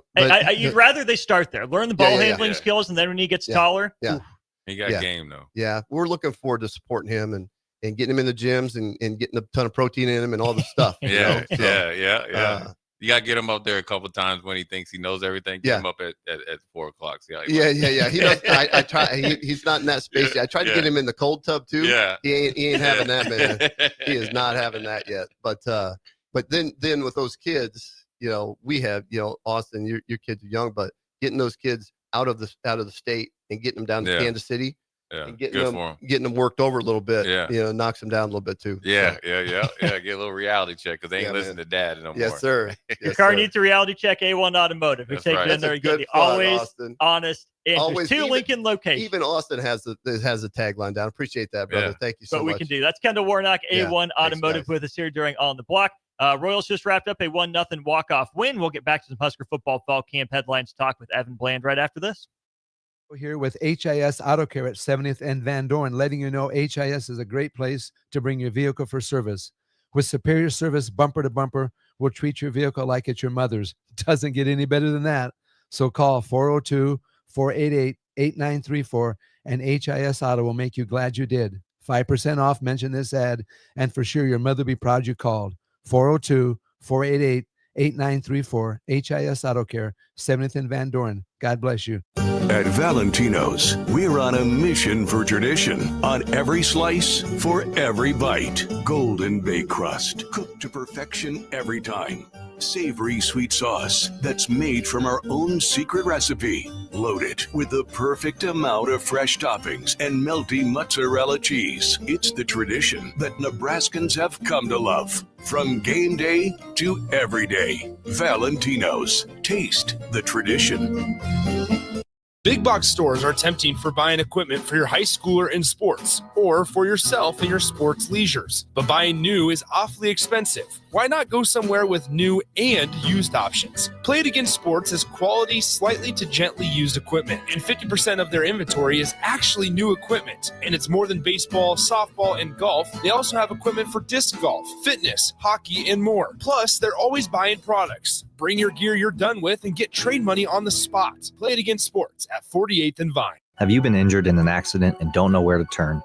You'd rather they start there, learn the ball handling skills, and then when he gets taller, he got game though. Yeah, we're looking forward to supporting him and getting him in the gyms and getting a ton of protein in him and all the stuff. Yeah. You got to get him up there a couple of times when he thinks he knows everything. Get him up at 4 o'clock. See how he yeah. He does. I try. He's not in that space yet. I tried to get him in the cold tub too. Yeah. He ain't having that, man. He is not having that yet. But then with those kids, we have, Austin, your kids are young, but getting those kids out of the state and getting them down to Kansas City. Yeah, and getting them worked over a little bit, knocks them down a little bit too. Yeah. Get a little reality check, because they ain't listening to dad no more. Yes, sir. Your car needs a reality check. A1 Automotive. We take it in there and get the always honest answers. 2 Lincoln locations. Even Austin has the tagline down. Appreciate that, brother. Yeah. Thank you so much. But we can do. That's Kendall Warnock, A1 Automotive, with us here during On the Block. Royals just wrapped up a 1-0 walk-off win. We'll get back to some Husker football fall camp headlines talk with Evan Bland right after this. Here with HIS Auto Care at 70th and Van Dorn, letting you know HIS is a great place to bring your vehicle for service. With superior service bumper to bumper, we'll treat your vehicle like it's your mother's. Doesn't get any better than that. So call 402-488-8934 and HIS Auto will make you glad you did. 5% off, mention this ad, and for sure your mother will be proud you called. 402-488-8934, HIS Auto Care, 70th and Van Dorn. God bless you. At Valentino's, we're on a mission for tradition. On every slice, for every bite. Golden baked crust, cooked to perfection every time. Savory sweet sauce that's made from our own secret recipe. Loaded with the perfect amount of fresh toppings and melty mozzarella cheese. It's the tradition that Nebraskans have come to love. From game day to every day. Valentino's. Taste the tradition. Big box stores are tempting for buying equipment for your high schooler in sports or for yourself in your sports leisures. But buying new is awfully expensive. Why not go somewhere with new and used options? Play It Again Sports has quality, slightly to gently used equipment, and 50% of their inventory is actually new equipment. And it's more than baseball, softball, and golf. They also have equipment for disc golf, fitness, hockey, and more. Plus, they're always buying products. Bring your gear you're done with and get trade money on the spot. Play It Again Sports at 48th and Vine. Have you been injured in an accident and don't know where to turn?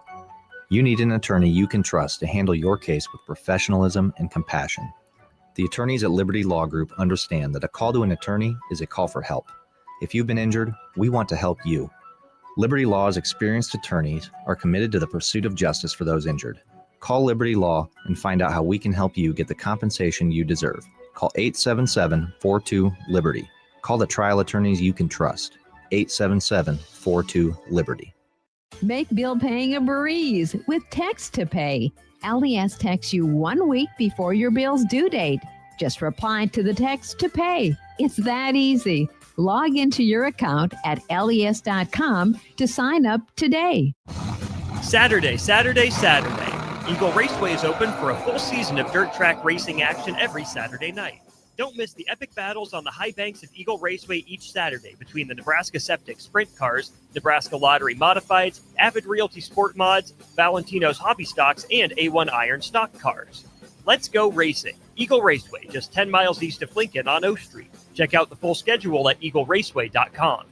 You need an attorney you can trust to handle your case with professionalism and compassion. The attorneys at Liberty Law Group understand that a call to an attorney is a call for help. If you've been injured, we want to help you. Liberty Law's experienced attorneys are committed to the pursuit of justice for those injured. Call Liberty Law and find out how we can help you get the compensation you deserve. Call 877-42-LIBERTY. Call the trial attorneys you can trust. 877-42-LIBERTY. Make bill paying a breeze with Text to Pay. LES texts you 1 week before your bill's due date. Just reply to the text to pay. It's that easy. Log into your account at les.com to sign up today. Saturday. Eagle Raceway is open for a full season of dirt track racing action every Saturday night. Don't miss the epic battles on the high banks of Eagle Raceway each Saturday between the Nebraska Septic Sprint Cars, Nebraska Lottery Modifieds, Avid Realty Sport Mods, Valentino's Hobby Stocks, and A1 Iron Stock Cars. Let's go racing. Eagle Raceway, just 10 miles east of Lincoln on O Street. Check out the full schedule at eagleraceway.com.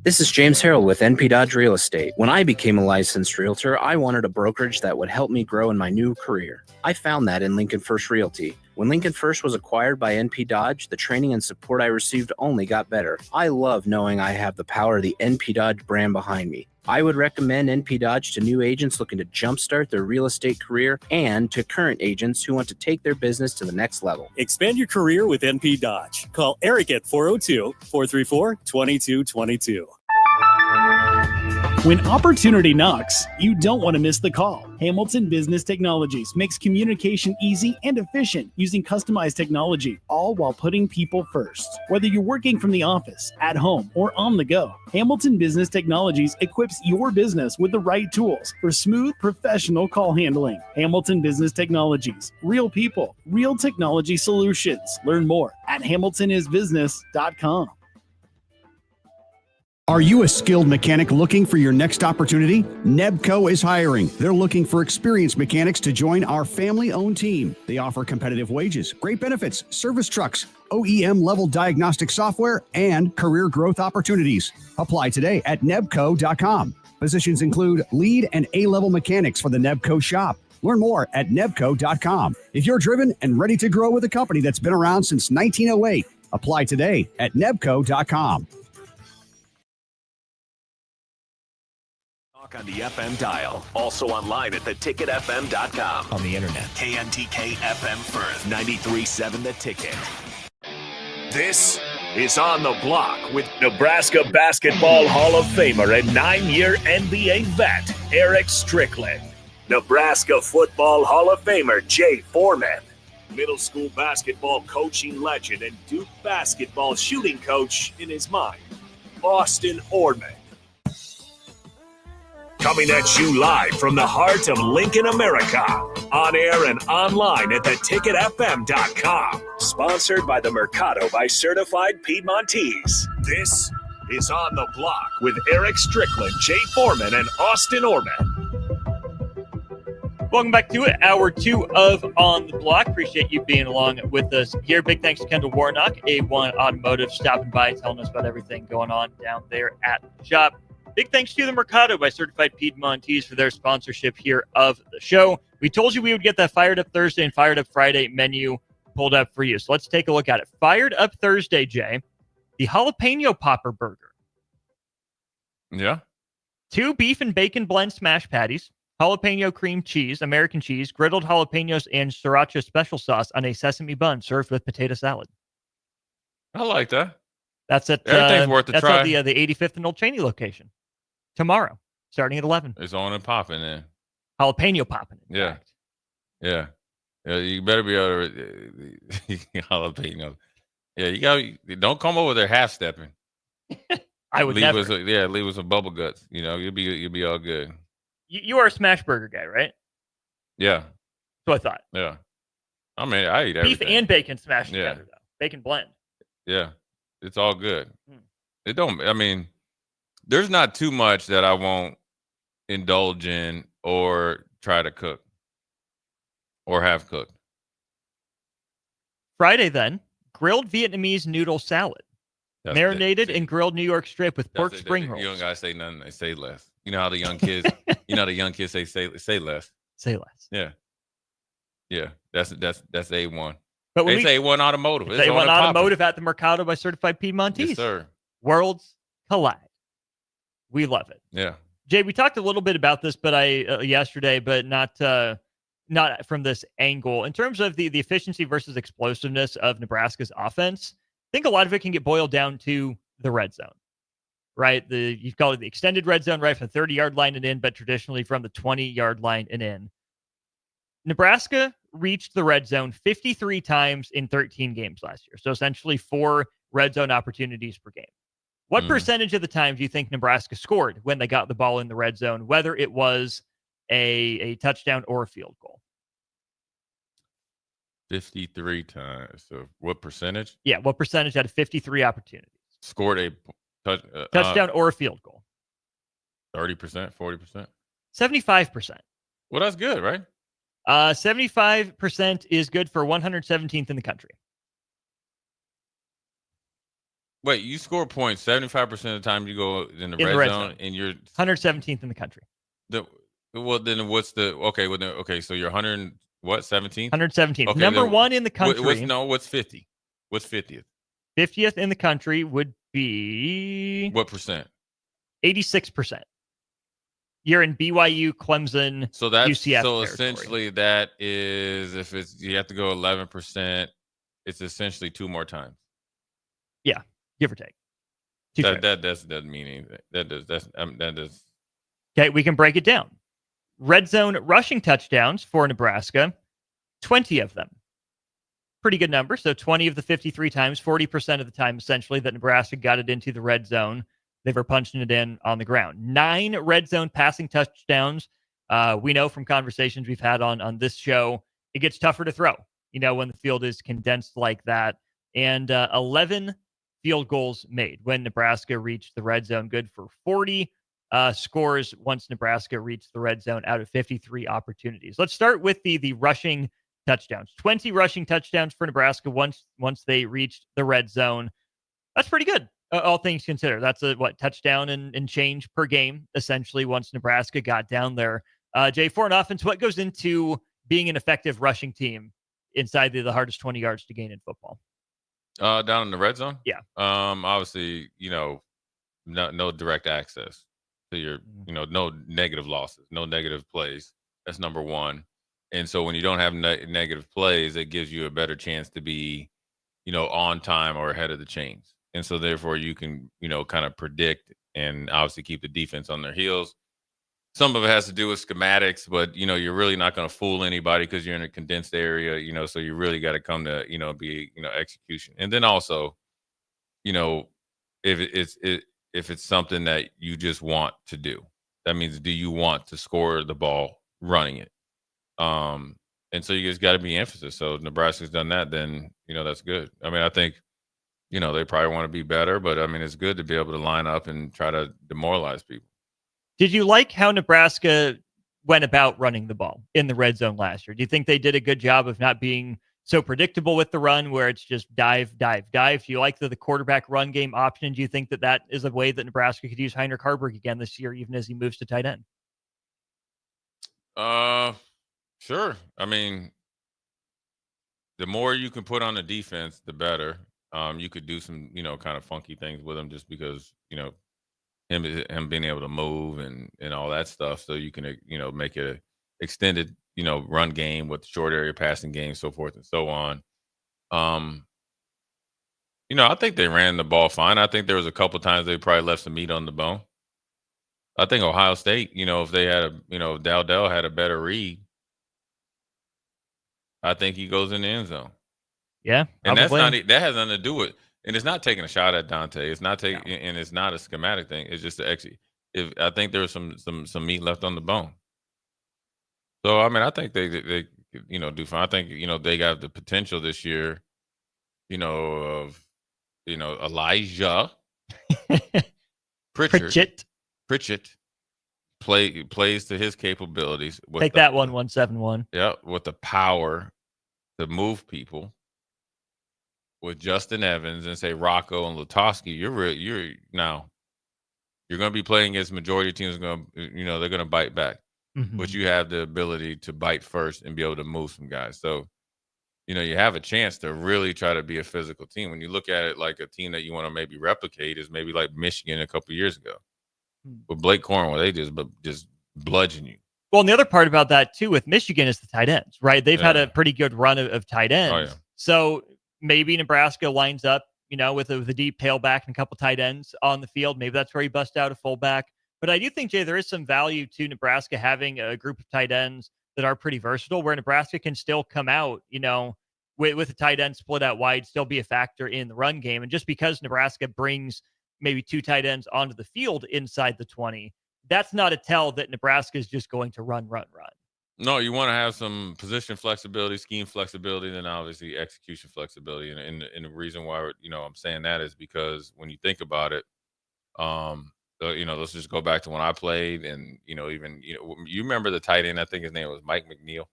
This is James Harrell with NP Dodge Real Estate. When I became a licensed realtor, I wanted a brokerage that would help me grow in my new career. I found that in Lincoln First Realty. When Lincoln First was acquired by NP Dodge, the training and support I received only got better. I love knowing I have the power of the NP Dodge brand behind me. I would recommend NP Dodge to new agents looking to jumpstart their real estate career and to current agents who want to take their business to the next level. Expand your career with NP Dodge. Call Eric at 402-434-2222. When opportunity knocks, you don't want to miss the call. Hamilton Business Technologies makes communication easy and efficient using customized technology, all while putting people first. Whether you're working from the office, at home, or on the go, Hamilton Business Technologies equips your business with the right tools for smooth, professional call handling. Hamilton Business Technologies. Real people, real technology solutions. Learn more at hamiltonisbusiness.com. Are you a skilled mechanic looking for your next opportunity? Nebco is hiring. They're looking for experienced mechanics to join our family-owned team. They offer competitive wages, great benefits, service trucks, OEM-level diagnostic software, and career growth opportunities. Apply today at nebco.com. Positions include lead and A-level mechanics for the Nebco shop. Learn more at nebco.com. If you're driven and ready to grow with a company that's been around since 1908, apply today at nebco.com. On the FM dial. Also online at theticketfm.com. On the internet. KNTK FM Firth. 93.7 The Ticket. This is On the Block with Nebraska Basketball Hall of Famer and 9-year NBA vet, Eric Strickland. Nebraska Football Hall of Famer, Jay Foreman. Middle school basketball coaching legend and Duke basketball shooting coach in his mind, Austin Orman. Coming at you live from the heart of Lincoln, America. On air and online at theticketfm.com. Sponsored by the Mercado by Certified Piedmontese. This is On the Block with Eric Strickland, Jay Foreman, and Austin Orman. Welcome back to it, hour 2 of On the Block. Appreciate you being along with us here. Big thanks to Kendall Warnock, A1 Automotive, stopping by, telling us about everything going on down there at the shop. Big thanks to the Mercado by Certified Piedmontese for their sponsorship here of the show. We told you we would get that Fired Up Thursday and Fired Up Friday menu pulled up for you. So let's take a look at it. Fired Up Thursday, Jay, the jalapeno popper burger. Yeah. 2 beef and bacon blend smash patties, jalapeno cream cheese, American cheese, griddled jalapenos, and sriracha special sauce on a sesame bun served with potato salad. I like that. That's at Everything's worth a try. That's at the 85th and Old Cheney location. Tomorrow, starting at 11. It's on and popping then. Jalapeno popping. Yeah. Yeah. You better be able to jalapeno. Yeah, don't come over there half stepping. I would leave never. Leave us some bubble guts. You'll be all good. You are a smash burger guy, right? Yeah. So I thought. Yeah. I mean, I eat everything. Beef and bacon smashed together, though. Bacon blend. Yeah. It's all good. There's not too much that I won't indulge in or try to cook or have cooked. Friday, then, grilled Vietnamese noodle salad. Marinated and grilled New York strip with pork spring rolls. You don't gotta say nothing. They say less. You know how the young kids. say less. Say less. Yeah. Yeah. That's A1. But they say A1 Automotive. It's A1 Automotive at the Mercado by Certified Piedmontese. Yes, sir. Worlds collide. We love it. Yeah. Jay, we talked a little bit about this, but yesterday, but not from this angle. In terms of the efficiency versus explosiveness of Nebraska's offense, I think a lot of it can get boiled down to the red zone. right? You call it the extended red zone, right, from the 30-yard line and in, but traditionally from the 20-yard line and in. Nebraska reached the red zone 53 times in 13 games last year. So essentially 4 red zone opportunities per game. What percentage of the time do you think Nebraska scored when they got the ball in the red zone, whether it was a touchdown or a field goal? 53 times. So what percentage? Yeah, what percentage out of 53 opportunities? Scored a touchdown or a field goal? 30%, 40%? 75%. Well, that's good, right? 75% is good for 117th in the country. Wait, you score points 75% of the time you go in the red zone, and you're 117th in the country. So you're 117th? 117th. Okay, Number one in the country. What's 50? What's 50th? 50th in the country would be what percent? 86%. You're in BYU, Clemson, so that's UCF so territory. Essentially that is, if it's you have to go 11%, it's essentially 2 more times. Yeah, give or take. That doesn't mean anything. That does. Okay, we can break it down. Red zone rushing touchdowns for Nebraska, 20 of them. Pretty good number. So 20 of the 53 times, 40% of the time, essentially, that Nebraska got it into the red zone, they were punching it in on the ground. 9 red zone passing touchdowns. We know from conversations we've had on this show, it gets tougher to throw, when the field is condensed like that. And 11 field goals made when Nebraska reached the red zone. Good for 40 scores once Nebraska reached the red zone out of 53 opportunities. Let's start with the rushing touchdowns. 20 rushing touchdowns for Nebraska once they reached the red zone. That's pretty good, all things considered. That's a touchdown and change per game, essentially, once Nebraska got down there. Jay, for an offense, what goes into being an effective rushing team inside the hardest 20 yards to gain in football? Down in the red zone? Yeah. Obviously, no direct access to your, no negative losses, no negative plays. That's number one. And so when you don't have negative plays, it gives you a better chance to be, on time or ahead of the chains. And so therefore you can, kind of predict and obviously keep the defense on their heels. Some of it has to do with schematics, but, you're really not going to fool anybody because you're in a condensed area, so you really got to come to, be, execution. And then also, if it's something that you just want to do, that means, do you want to score the ball running it? And so you just got to be emphasis. So if Nebraska's done that, then, that's good. I mean, I think, they probably want to be better, but I mean, it's good to be able to line up and try to demoralize people. Did you like how Nebraska went about running the ball in the red zone last year? Do you think they did a good job of not being so predictable with the run where it's just dive, dive, dive? Do you like the quarterback run game option? Do you think that is a way that Nebraska could use Heinrich Harburg again this year, even as he moves to tight end? Sure. I mean, the more you can put on the defense, the better. You could do some, kind of funky things with him just because, him being able to move and all that stuff. So you can, make it a extended, run game with short area passing game, so forth and so on. I think they ran the ball fine. I think there was a couple times they probably left some meat on the bone. I think Ohio State, if they had Dowdell had a better read, I think he goes in the end zone. Yeah, and that has nothing to do with, and it's not taking a shot at Dante. It's not taking, and it's not a schematic thing. It's just the exit. I think there was some meat left on the bone. So I mean, I think they do fine. I think they got the potential this year, of Elijah Pritchett plays to his capabilities. Take that 171. Yeah, with the power to move people. With Justin Evans and say Rocco and Lutoski, you're going to be playing against majority of teams. They're going to bite back, but you have the ability to bite first and be able to move some guys. So, you have a chance to really try to be a physical team. When you look at it like a team that you want to maybe replicate is maybe like Michigan a couple years ago with Blake Cornwell, they just bludgeon you. Well, and the other part about that too with Michigan is the tight ends, right? They've had a pretty good run of tight ends. Oh, yeah. So maybe Nebraska lines up with the deep tailback and a couple tight ends on the field. Maybe that's where you bust out a fullback. But I do think, Jay, there is some value to Nebraska having a group of tight ends that are pretty versatile, where Nebraska can still come out, with a tight end split out wide, still be a factor in the run game. And just because Nebraska brings maybe 2 tight ends onto the field inside the 20, that's not a tell that Nebraska is just going to run. No, you want to have some position flexibility, scheme flexibility, and then obviously execution flexibility. And the reason why, I'm saying that is because when you think about it, let's just go back to when I played, and you remember the tight end? I think his name was Mike McNeil.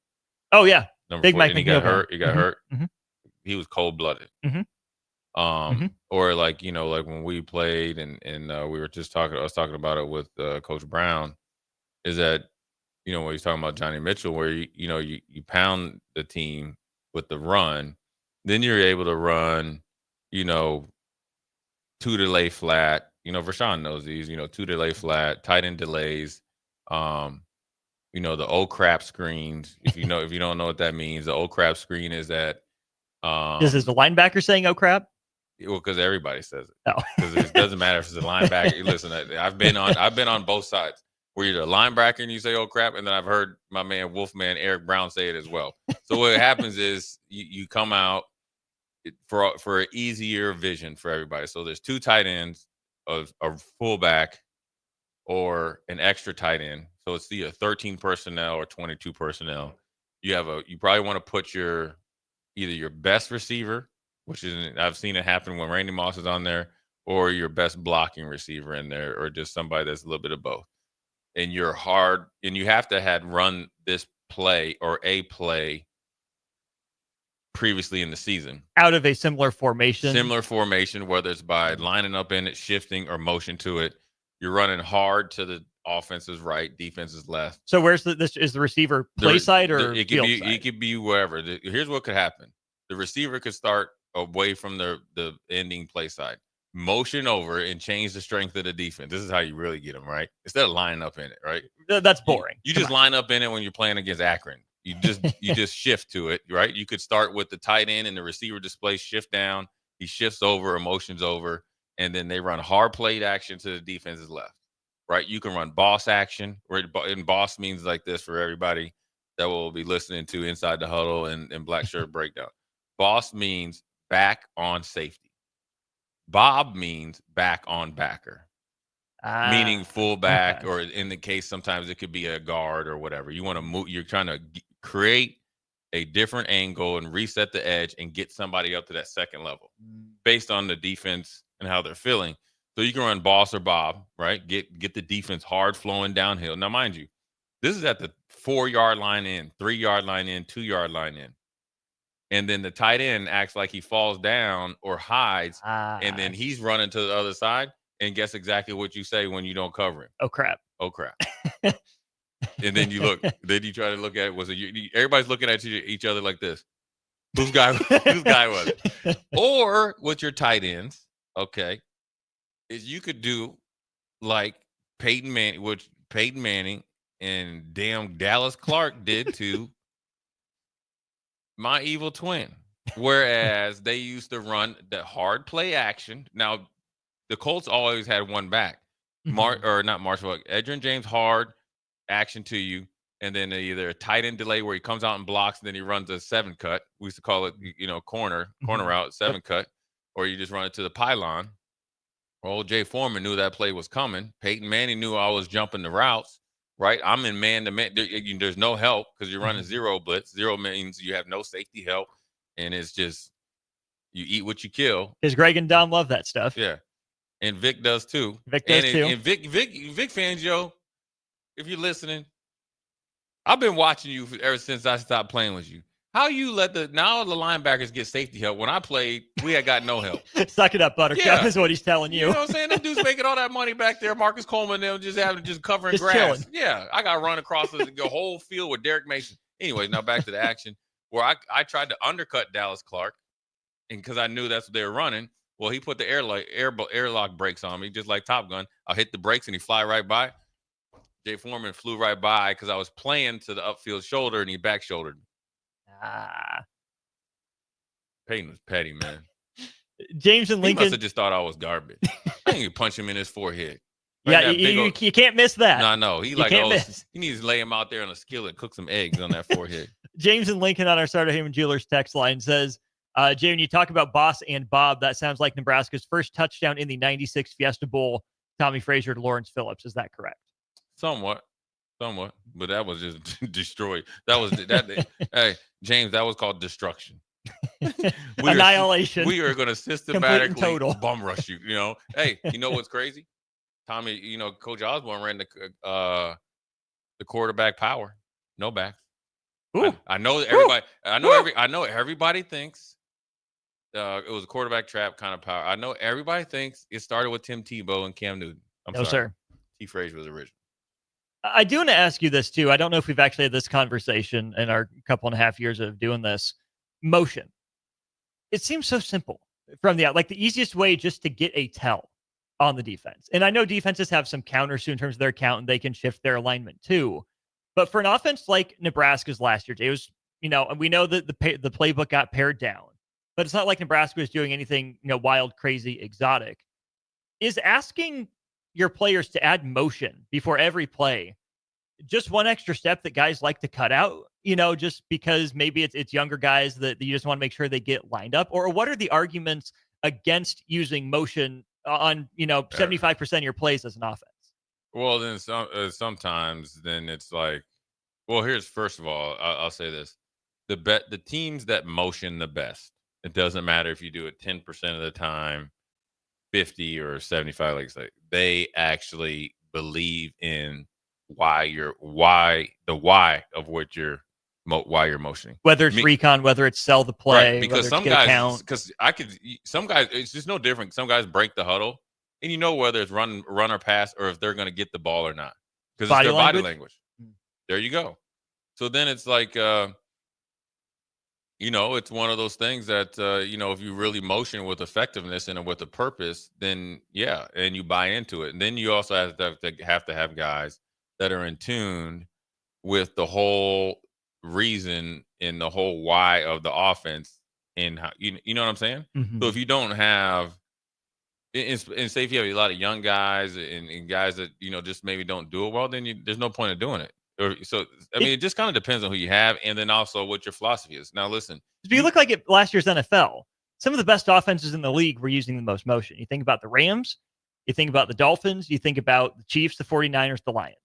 Oh yeah, Big Mike McNeil. He got hurt. He got hurt. Mm-hmm. He was cold blooded. Mm-hmm. Or like when we played, and we were just talking. I was talking about it with Coach Brown. Is that when he's talking about Johnny Mitchell, where you pound the team with the run, then you're able to run, 2 delay flat. Vershawn knows these. 2 delay flat, tight end delays. The old crap screens. If you don't know what that means, the old crap screen is that. This is the linebacker saying "oh crap." Well, because everybody says it. Oh. Because it doesn't matter if it's a linebacker. Listen, I've been on both sides. Where you're a linebacker and you say "oh crap," and then I've heard my man Wolfman Eric Brown say it as well. So what happens is you come out for an easier vision for everybody. So there's 2 tight ends, a fullback, or an extra tight end. So it's either 13 personnel or 22 personnel. You probably want to put either your best receiver, which is I've seen it happen when Randy Moss is on there, or your best blocking receiver in there, or just somebody that's a little bit of both. And you're hard, and you have to had run this play or a play previously in the season out of a similar formation, whether it's by lining up in it, shifting, or motion to it. You're running hard to the offense's right, defense's left. So where's this is the receiver play side or it could field be side? It could be wherever. Here's what could happen: the receiver could start away from the ending play side, motion over, and change the strength of the defense. This is how you really get them, right? Instead of lining up in it, right? That's boring. You just line up in it when you're playing against Akron. You just shift to it, right? You could start with the tight end and the receiver displays shift down. He shifts over, motions over, and then they run hard plate action to the defense's left, right? You can run boss action, and boss means like this for everybody that will be listening to Inside the Huddle and Black Shirt Breakdown. Boss means back on safety. Bob means back on backer, meaning fullback, okay. Or in the case, sometimes it could be a guard or whatever. You want to move. You're trying to create a different angle and reset the edge and get somebody up to that second level based on the defense and how they're feeling. So you can run boss or Bob, right? Get the defense hard flowing downhill. Now, mind you, this is at the 4-yard line in, 3-yard line in, 2-yard line in. And then the tight end acts like he falls down or hides, and then he's running to the other side. And guess exactly what you say when you don't cover him. Oh, crap. Oh, crap. And then you look. Then you try to look at it. Was it you? Everybody's looking at each other like this. Whose guy was it? Or with your tight ends, okay, is you could do like Peyton Manning and damn Dallas Clark did to my evil twin. Whereas they used to run the hard play action. Now, the Colts always had one back. Edgerrin James hard action to you, and then either a tight end delay where he comes out and blocks, and then he runs a 7-cut. We used to call it, corner route, 7-cut, or you just run it to the pylon. Well, Jay Foreman knew that play was coming. Peyton Manning knew I was jumping the routes, right? I'm in man-to-man. There's no help because you're running zero blitz. Zero means you have no safety help, and it's just you eat what you kill. Because Greg and Dom love that stuff. Yeah. And Vic does too. Vic does too. And Vic Fangio, if you're listening, I've been watching you ever since I stopped playing with you. How you let now the linebackers get safety help? When I played, we had got no help. Suck it up, Buttercup, is what he's telling you. You know what I'm saying? Them dudes making all that money back there. Marcus Coleman, they'll just having to covering grass. Chilling. Yeah, I got run across the whole field with Derek Mason. Anyways, now back to the action where I tried to undercut Dallas Clark, and because I knew that's what they were running. Well, he put the airlock brakes on me, just like Top Gun. I'll hit the brakes and he fly right by. Jay Foreman flew right by because I was playing to the upfield shoulder and he back shouldered me. Peyton was petty, man. James and He Lincoln. must have just thought I was garbage. I think you punch him in his forehead. Yeah, you can't miss that. No. He needs to lay him out there on a skillet, cook some eggs on that forehead. James and Lincoln on our Starter Heyman Jewelers text line says, Jay, when you talk about Boss and Bob, that sounds like Nebraska's first touchdown in the 96 Fiesta Bowl, Tommy Frazier to Lawrence Phillips. Is that correct? Somewhat, but that was just destroyed. Hey, James, that was called destruction. Annihilation. We are going to systematically bum rush you. Hey, you know what's crazy? Tommy, Coach Osborne ran the quarterback power, no backs. I know everybody. I know everybody thinks it was a quarterback trap kind of power. I know everybody thinks it started with Tim Tebow and Cam Newton. I'm sorry, sir. T. Frazier was original. I do want to ask you this too. I don't know if we've actually had this conversation in our couple and a half years of doing this. Motion. It seems so simple from the easiest way just to get a tell on the defense. And I know defenses have some counters too in terms of their count, and they can shift their alignment too. But for an offense like Nebraska's last year, it was, we know that the playbook got pared down, but it's not like Nebraska was doing anything, wild, crazy, exotic. Is asking your players to add motion before every play just one extra step that guys like to cut out, just because maybe it's younger guys that you just want to make sure they get lined up? Or what are the arguments against using motion on, 75% of your plays as an offense? Well, then sometimes then it's like, well, first of all, I'll say this. The teams that motion the best, it doesn't matter if you do it 10% of the time, 50 or 75, like say, they actually believe in why you're motioning. Whether it's recon, whether it's sell the play, right, because some guys, it's just no different. Some guys break the huddle, and whether it's run or pass, or if they're going to get the ball or not, because it's their body language. There you go. So then it's like, it's one of those things that, if you really motion with effectiveness and with a purpose, then yeah, and you buy into it. And then you also have to have guys that are in tune with the whole reason and the whole why of the offense, and how, you know what I'm saying? Mm-hmm. So if you don't have, and say if you have a lot of young guys and guys that, just maybe don't do it well, then there's no point of doing it. It just kind of depends on who you have, and then also what your philosophy is. Now, listen. If you look like it last year's NFL, some of the best offenses in the league were using the most motion. You think about the Rams, you think about the Dolphins, you think about the Chiefs, the 49ers, the Lions.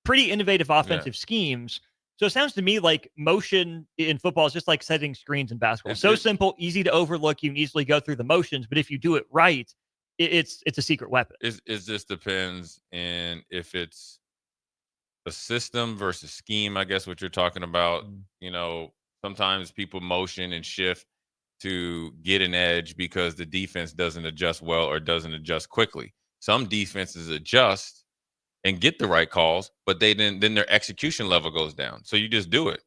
Pretty innovative offensive schemes. So it sounds to me like motion in football is just like setting screens in basketball. So simple, easy to overlook. You can easily go through the motions, but if you do it right, it's a secret weapon. It just depends, and if it's a system versus scheme, I guess what you're talking about. Sometimes people motion and shift to get an edge because the defense doesn't adjust well or doesn't adjust quickly. Some defenses adjust and get the right calls, but then their execution level goes down. So you just do it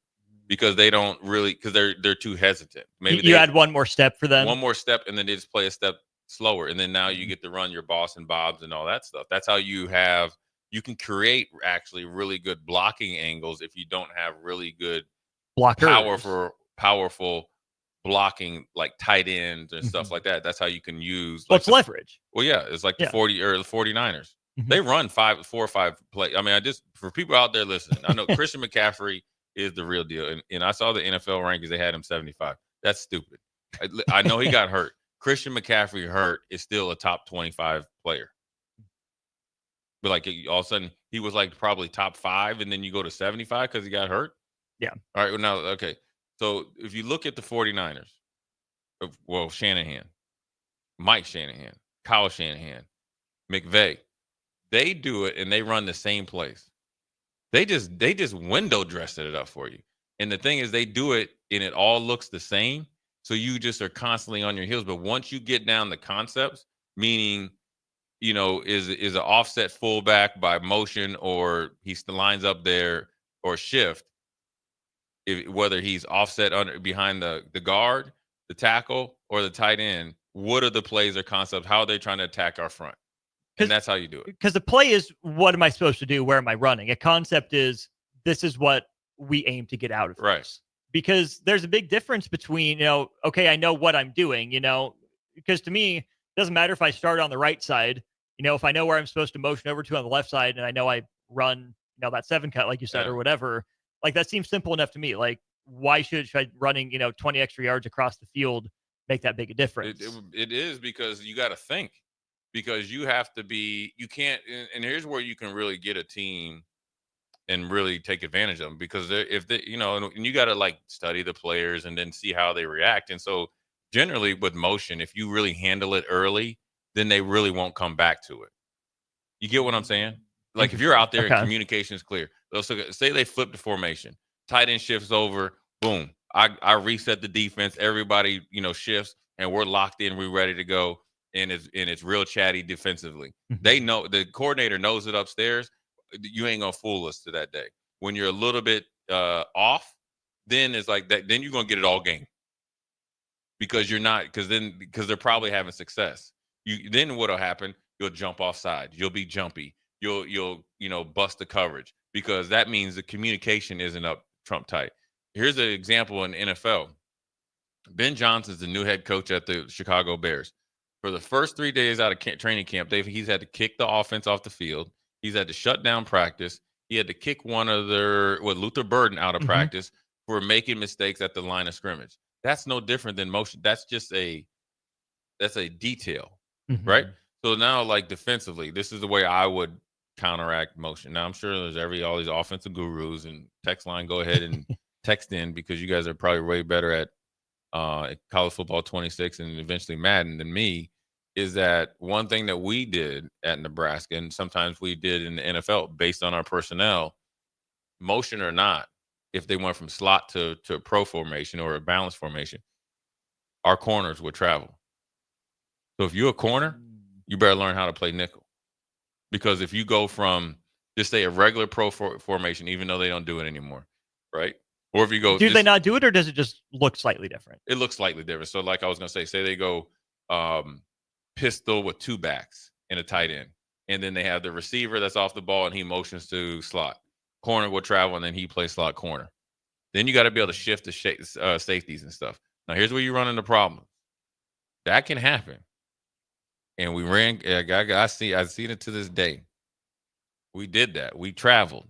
because they don't really, because they're too hesitant. Maybe you add one more step for them. One more step, and then they just play a step slower, and then now you get to run your boss and bobs and all that stuff. That's how you can create actually really good blocking angles if you don't have really good powerful blocking, like tight ends and stuff like that. That's how you can use it's leverage. Well, yeah, it's like the 49ers. They run 4 or 5 play. I mean, for people out there listening, I know Christian McCaffrey is the real deal, and I saw the NFL rankings. They had him 75. That's stupid. I know he got hurt. Christian McCaffrey hurt is still a top 25 player. But like all of a sudden he was like probably top 5, and then you go to 75 because he got hurt. Yeah. All right. Well, now, okay. So if you look at the 49ers, Shanahan, Mike Shanahan, Kyle Shanahan, McVay, they do it and they run the same plays. They just window dress it up for you. And the thing is, they do it and it all looks the same. So you just are constantly on your heels. But once you get down the concepts, meaning, is an offset fullback by motion, or he lines up there, or shift, whether he's offset behind the guard, the tackle, or the tight end, what are the plays or concepts? How are they trying to attack our front? And that's how you do it. Because the play is, what am I supposed to do? Where am I running? A concept is, this is what we aim to get out of this. Right. Because there's a big difference between, okay, I know what I'm doing, because to me, it doesn't matter if I start on the right side. If I know where I'm supposed to motion over to on the left side, and I know I run, that 7 cut, like you said, or whatever, like that seems simple enough to me. Like, why should I running, 20 extra yards across the field make that big a difference? It is because you got to think, because you have to be, you can't, and here's where you can really get a team and really take advantage of them, because if they, and you got to like study the players and then see how they react. And so generally with motion, if you really handle it early, then they really won't come back to it. You get what I'm saying? Like if you're out there and communication is clear, say they flip the formation, tight end shifts over, boom. I reset the defense. Everybody, shifts, and we're locked in. We're ready to go, and it's real chatty defensively. They know, the coordinator knows it upstairs. You ain't gonna fool us to that day. When you're a little bit off, then it's like that. Then you're gonna get it all game, because you're not, because they're probably having success. Then what'll happen? You'll jump offside. You'll be jumpy. You'll bust the coverage, because that means the communication isn't up Trump tight. Here's an example in the NFL. Ben Johnson's the new head coach at the Chicago Bears. For the first 3 days out of training camp, he's had to kick the offense off the field. He's had to shut down practice. He had to kick one of Luther Burden out of practice for making mistakes at the line of scrimmage. That's no different than motion. That's just a detail, right? So now, like defensively, this is the way I would counteract motion. Now, I'm sure there's all these offensive gurus, and text line, go ahead and text in, because you guys are probably way better at college football 26 and eventually Madden than me. Is that one thing that we did at Nebraska, and sometimes we did in the NFL based on our personnel, motion or not, if they went from slot to a pro formation or a balanced formation, our corners would travel. So if you're a corner, you better learn how to play nickel. Because if you go from, just say, a regular pro formation, even though they don't do it anymore, right? Or if you go, do they not do it, or does it just look slightly different? It looks slightly different. So like I was going to say they go pistol with 2 backs and a tight end. And then they have the receiver that's off the ball, and he motions to slot. Corner will travel, and then he plays slot corner. Then you got to be able to shift the safeties and stuff. Now, here's where you run into problems. That can happen. And we ran, I've seen it to this day. We did that. We traveled.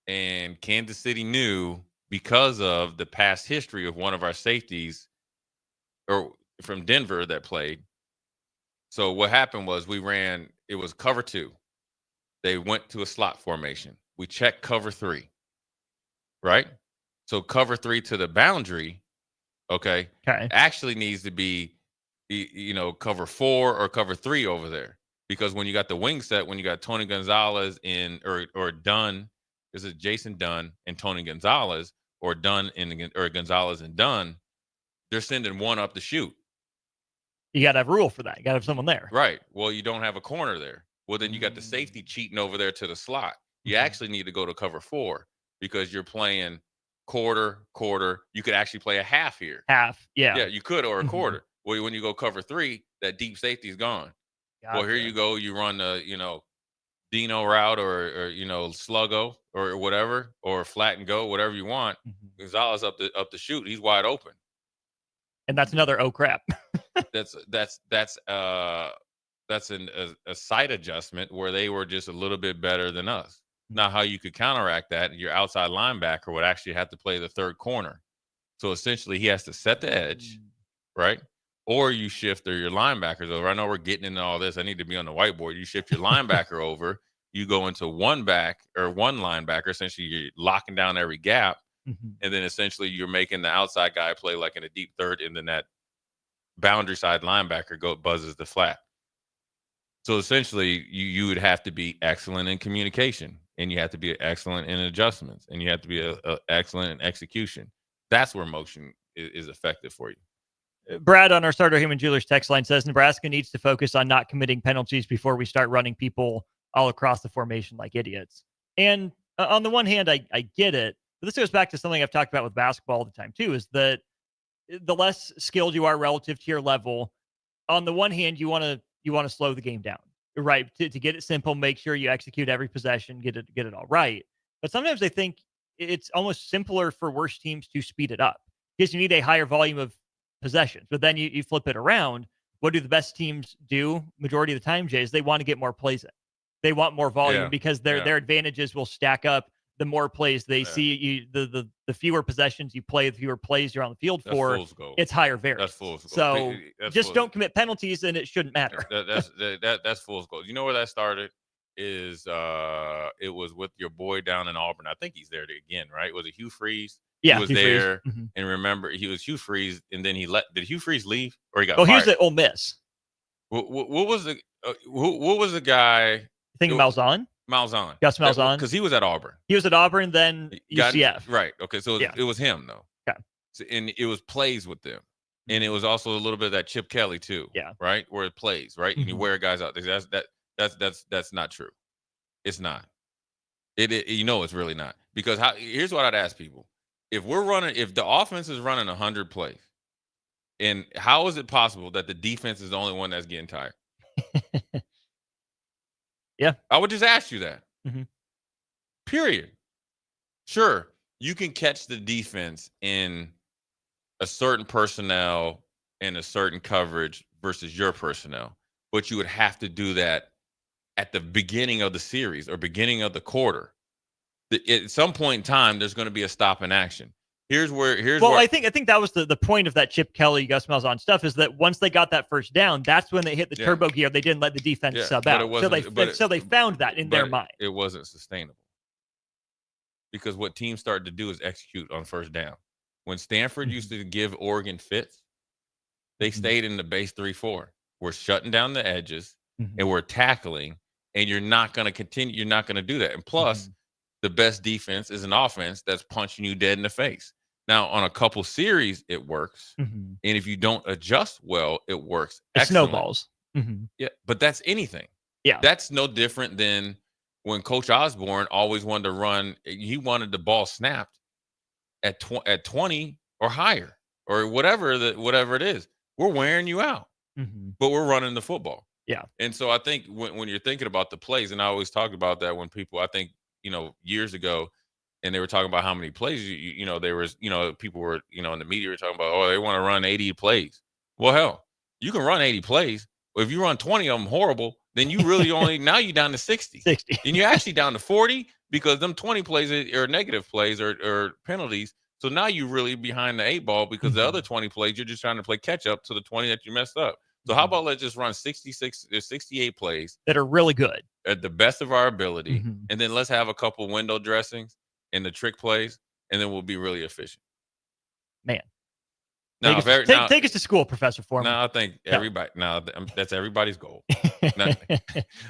And Kansas City knew, because of the past history of one of our safeties or from Denver that played. So what happened was it was cover 2. They went to a slot formation. We checked cover 3, right? So cover 3 to the boundary, okay, actually needs to be, cover 4 or cover 3 over there. Because when you got the wing set, when you got Tony Gonzalez or Dunn, this is Jason Dunn and Tony Gonzalez, or Gonzalez and Dunn, they're sending one up the chute. You got to have a rule for that. You got to have someone there. Right. Well, you don't have a corner there. Well, then you got the safety cheating over there to the slot. You actually need to go to cover 4, because you're playing quarter. You could actually play a half here. Half, yeah. Yeah, you could, or a quarter. Well, when you go cover 3, that deep safety is gone. Gotcha. Well, here you go. You run the, Dino route or sluggo or whatever, or flat and go, whatever you want. Gonzalez up the chute. He's wide open. And that's another crap. that's a site adjustment where they were just a little bit better than us. Now, how you could counteract that, your outside linebacker would actually have to play the third corner. So essentially, he has to set the edge, right? Or you shift, or your linebackers over. I know we're getting into all this. I need to be on the whiteboard. You shift your linebacker over. You go into one back or one linebacker. Essentially, you're locking down every gap. And then essentially you're making the outside guy play like in a deep third, and then that boundary side linebacker buzzes the flat. So essentially you would have to be excellent in communication, and you have to be excellent in adjustments, and you have to be excellent in execution. That's where motion is effective for you. Brad on our Starter Heyman Jewelers text line says Nebraska needs to focus on not committing penalties before we start running people all across the formation like idiots. And on the one hand, I get it. But this goes back to something I've talked about with basketball all the time too, is that the less skilled you are relative to your level, on the one hand, you want to slow the game down, right? To get it simple, make sure you execute every possession, get it all right. But sometimes I think it's almost simpler for worse teams to speed it up, because you need a higher volume of possessions. But then you flip it around. what do the best teams do majority of the time, Jay, is they want to get more plays in. They want more volume because their advantages will stack up. The more plays they see, the fewer possessions you play, the fewer plays you're on the field for, it's higher variance. That's fool's gold. So That's just fool's don't commit penalties, and it shouldn't matter. That's fool's gold. You know where that started? Is it was with your boy down in Auburn. I think he's there again, right? Was it Hugh Freeze? Yeah, he was Hugh there, Freeze. Mm-hmm. and remember, he was Hugh Freeze, and then did Hugh Freeze leave, or he got fired? He was at Ole Miss. What was the what was the guy? You think Malzahn? Malzahn. Gus Malzahn, because he was at Auburn. He was at Auburn, then UCF. Right. Okay. So it was him though. Okay. So, and it was plays with them, and it was also a little bit of that Chip Kelly too. Yeah. Right. Where it plays right, and you wear guys out. That's not true. It's not. It it's really not, because here's what I'd ask people: if the offense is running 100 plays, and how is it possible that the defense is the only one that's getting tired? Yeah. I would just ask you that. Mm-hmm. Period. Sure, you can catch the defense in a certain personnel and a certain coverage versus your personnel, but you would have to do that at the beginning of the series or beginning of the quarter. At some point in time, there's going to be a stop in action. I think that was the point of that Chip Kelly, Gus Malzahn stuff, is that once they got that first down, that's when they hit the turbo gear. They didn't let the defense sub out. So they found that in their mind. It wasn't sustainable, because what teams started to do is execute on first down. When Stanford used to give Oregon fits, they stayed in the base 3-4. We're shutting down the edges and we're tackling, and you're not going to continue. You're not going to do that. And plus, the best defense is an offense that's punching you dead in the face. Now, on a couple series, it works. And if you don't adjust well, it works. It snowballs. Yeah, but that's anything. Yeah. That's no different than when Coach Osborne always wanted to run. He wanted the ball snapped at 20 or higher, or whatever it is. We're wearing you out, but we're running the football. Yeah. And so I think when you're thinking about the plays, and I always talk about that when people, I think, years ago, and they were talking about how many plays, people were, in the media were talking about, oh, they want to run 80 plays. Well, hell, you can run 80 plays. But if you run 20 of them horrible, then you really now you're down to 60. And you're actually down to 40, because them 20 plays are negative plays or penalties. So now you're really behind the 8 ball, because the other 20 plays, you're just trying to play catch up to the 20 that you messed up. So how about let's just run 66 or 68 plays that are really good at the best of our ability, and then let's have a couple window dressings and the trick plays, and then we'll be really efficient. Man, now, take us to school, Professor Foreman. Now I think everybody. Now that's everybody's goal. I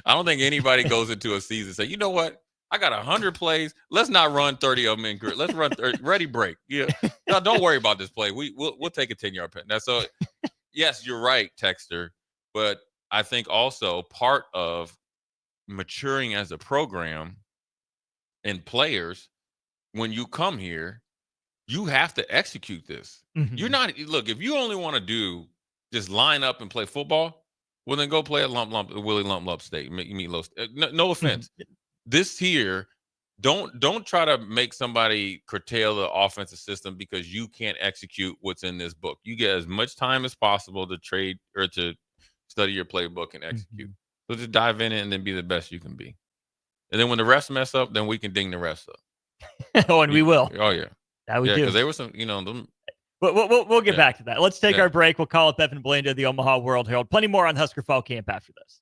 don't think anybody goes into a season and say, you know what? I got 100 plays. Let's not run 30 of them in grid. Let's run ready break. Yeah, no, don't worry about this play. We'll take a 10-yard pen. Now, so yes, you're right, Texter. But I think also part of maturing as a program and players, when you come here, you have to execute this. You're not, look, if you only want to do just line up and play football, well, then go play at Willie Lump State. No offense. This here, don't try to make somebody curtail the offensive system because you can't execute what's in this book. You get as much time as possible to trade or to study your playbook and execute. So just dive in it and then be the best you can be. And then when the refs mess up, then we can ding the refs up. Oh, and we will. Oh, yeah. That we do. Because there were some, them. We'll get back to that. Let's take our break. We'll call up Evan Blanda of the Omaha World Herald. Plenty more on Husker Fall Camp after this.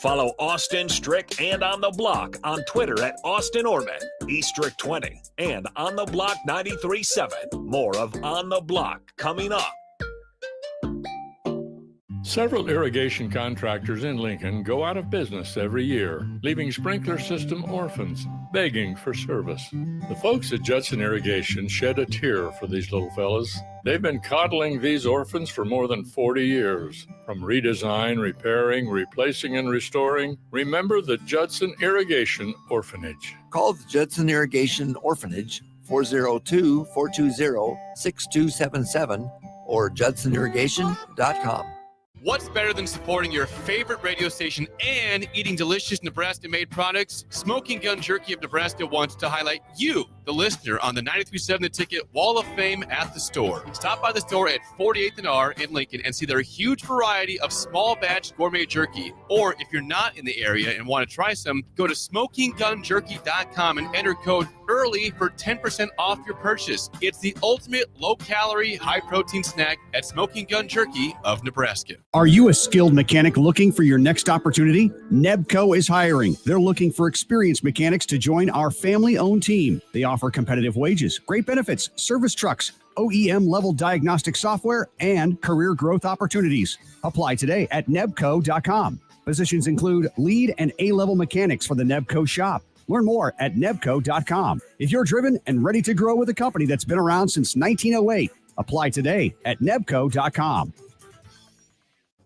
Follow Austin Strick and On the Block on Twitter at Austin Orman, eStrick20, and On the Block 93.7. More of On the Block coming up. Several irrigation contractors in Lincoln go out of business every year, leaving sprinkler system orphans begging for service. The folks at Judson Irrigation shed a tear for these little fellas. They've been coddling these orphans for more than 40 years. From redesign, repairing, replacing, and restoring, remember the Judson Irrigation Orphanage. Call the Judson Irrigation Orphanage 402-420-6277 or judsonirrigation.com. What's better than supporting your favorite radio station and eating delicious Nebraska-made products? Smoking Gun Jerky of Nebraska wants to highlight you, the listener, on the 93.7 The Ticket Wall of Fame at the store. Stop by the store at 48th and R in Lincoln and see their huge variety of small batch gourmet jerky. Or if you're not in the area and want to try some, go to smokinggunjerky.com and enter code EARLY for 10% off your purchase. It's the ultimate low-calorie, high-protein snack at Smoking Gun Jerky of Nebraska. Are you a skilled mechanic looking for your next opportunity? Nebco is hiring. They're looking for experienced mechanics to join our family-owned team. They offer competitive wages, great benefits, service trucks, OEM-level diagnostic software, and career growth opportunities. Apply today at nebco.com. Positions include lead and A-level mechanics for the Nebco shop. Learn more at nebco.com. If you're driven and ready to grow with a company that's been around since 1908, apply today at nebco.com.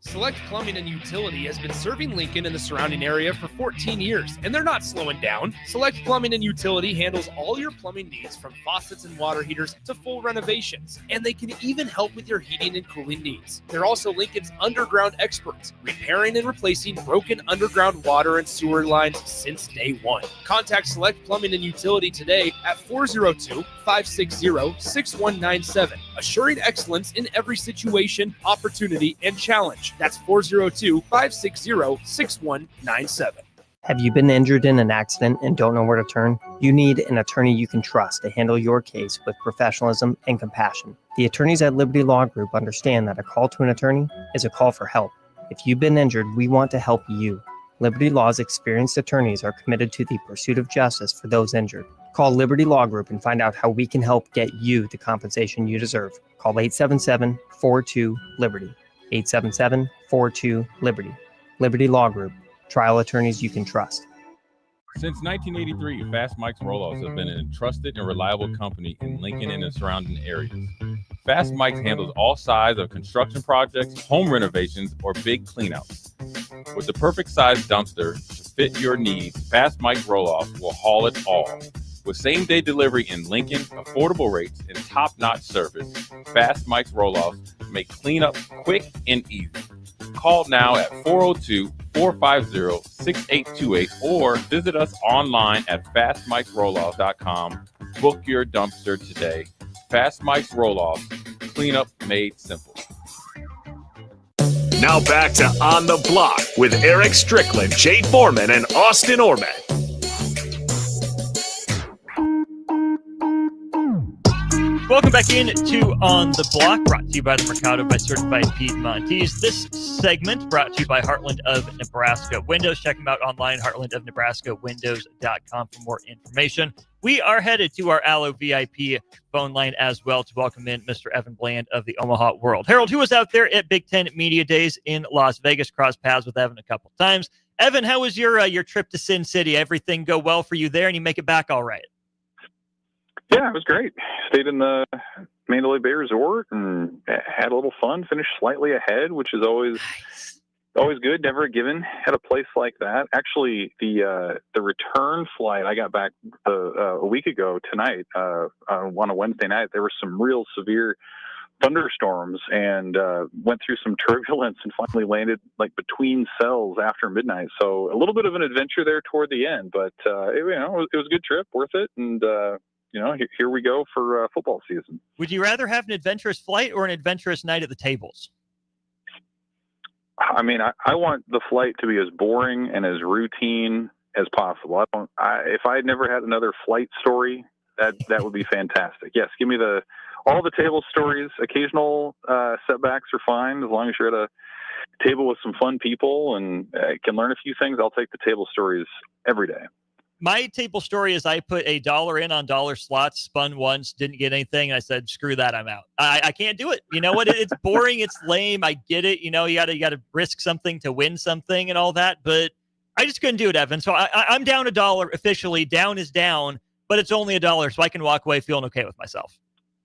Select Plumbing and Utility has been serving Lincoln and the surrounding area for 14 years, and they're not slowing down. Select Plumbing and Utility handles all your plumbing needs, from faucets and water heaters to full renovations, and they can even help with your heating and cooling needs. They're also Lincoln's underground experts, repairing and replacing broken underground water and sewer lines since day one. Contact Select Plumbing and Utility today at 402-560-6197, assuring excellence in every situation, opportunity, and challenge. That's 402-560-6197. Have you been injured in an accident and don't know where to turn? You need an attorney you can trust to handle your case with professionalism and compassion. The attorneys at Liberty Law Group understand that a call to an attorney is a call for help. If you've been injured, we want to help you. Liberty Law's experienced attorneys are committed to the pursuit of justice for those injured. Call Liberty Law Group and find out how we can help get you the compensation you deserve. Call 877-42-LIBERTY. 877-42-LIBERTY. Liberty Law Group. Trial attorneys you can trust. Since 1983, Fast Mike's Roll-Offs have been a trusted and reliable company in Lincoln and the surrounding areas. Fast Mike's handles all sides of construction projects, home renovations, or big cleanouts. With the perfect size dumpster to fit your needs, Fast Mike's Roll-Offs will haul it all. With same-day delivery in Lincoln, affordable rates, and top-notch service, Fast Mike's Roll-Offs make cleanup quick and easy. Call now at 402-450-6828 or visit us online at fastmikesrolloffs.com. Book your dumpster today. Fast Mike's Roll-Offs, cleanup made simple. Now back to On the Block with Eric Strickland, Jay Foreman, and Austin Orman. Welcome back in to On the Block, brought to you by the Mercado by Certified Piedmontese. This segment brought to you by Heartland of Nebraska Windows. Check them out online, heartlandofnebraskawindows.com for more information. We are headed to our Allo VIP phone line as well to welcome in Mr. Evan Bland of the Omaha World Herald, who was out there at Big Ten Media Days in Las Vegas. Crossed paths with Evan a couple times. Evan, how was your trip to Sin City? Everything go well for you there, and you make it back all right? Yeah, it was great. Stayed in the Mandalay Bay Resort and had a little fun. Finished slightly ahead, which is always good. Never a given at a place like that. Actually, the return flight, I got back a week ago tonight on a Wednesday night. There were some real severe thunderstorms and went through some turbulence and finally landed like between cells after midnight. So a little bit of an adventure there toward the end, but it was a good trip, worth it. And here we go for football season. Would you rather have an adventurous flight or an adventurous night at the tables? I mean, I want the flight to be as boring and as routine as possible. If I had never had another flight story, that would be fantastic. Yes, give me all the table stories. Occasional setbacks are fine as long as you're at a table with some fun people and can learn a few things. I'll take the table stories every day. My table story is I put $1 in on dollar slots, spun once, didn't get anything. And I said, screw that, I'm out. I can't do it. You know what? It's boring. It's lame. I get it. You gotta risk something to win something and all that. But I just couldn't do it, Evan. So I'm down $1 officially. Down is down, but it's only $1. So I can walk away feeling okay with myself.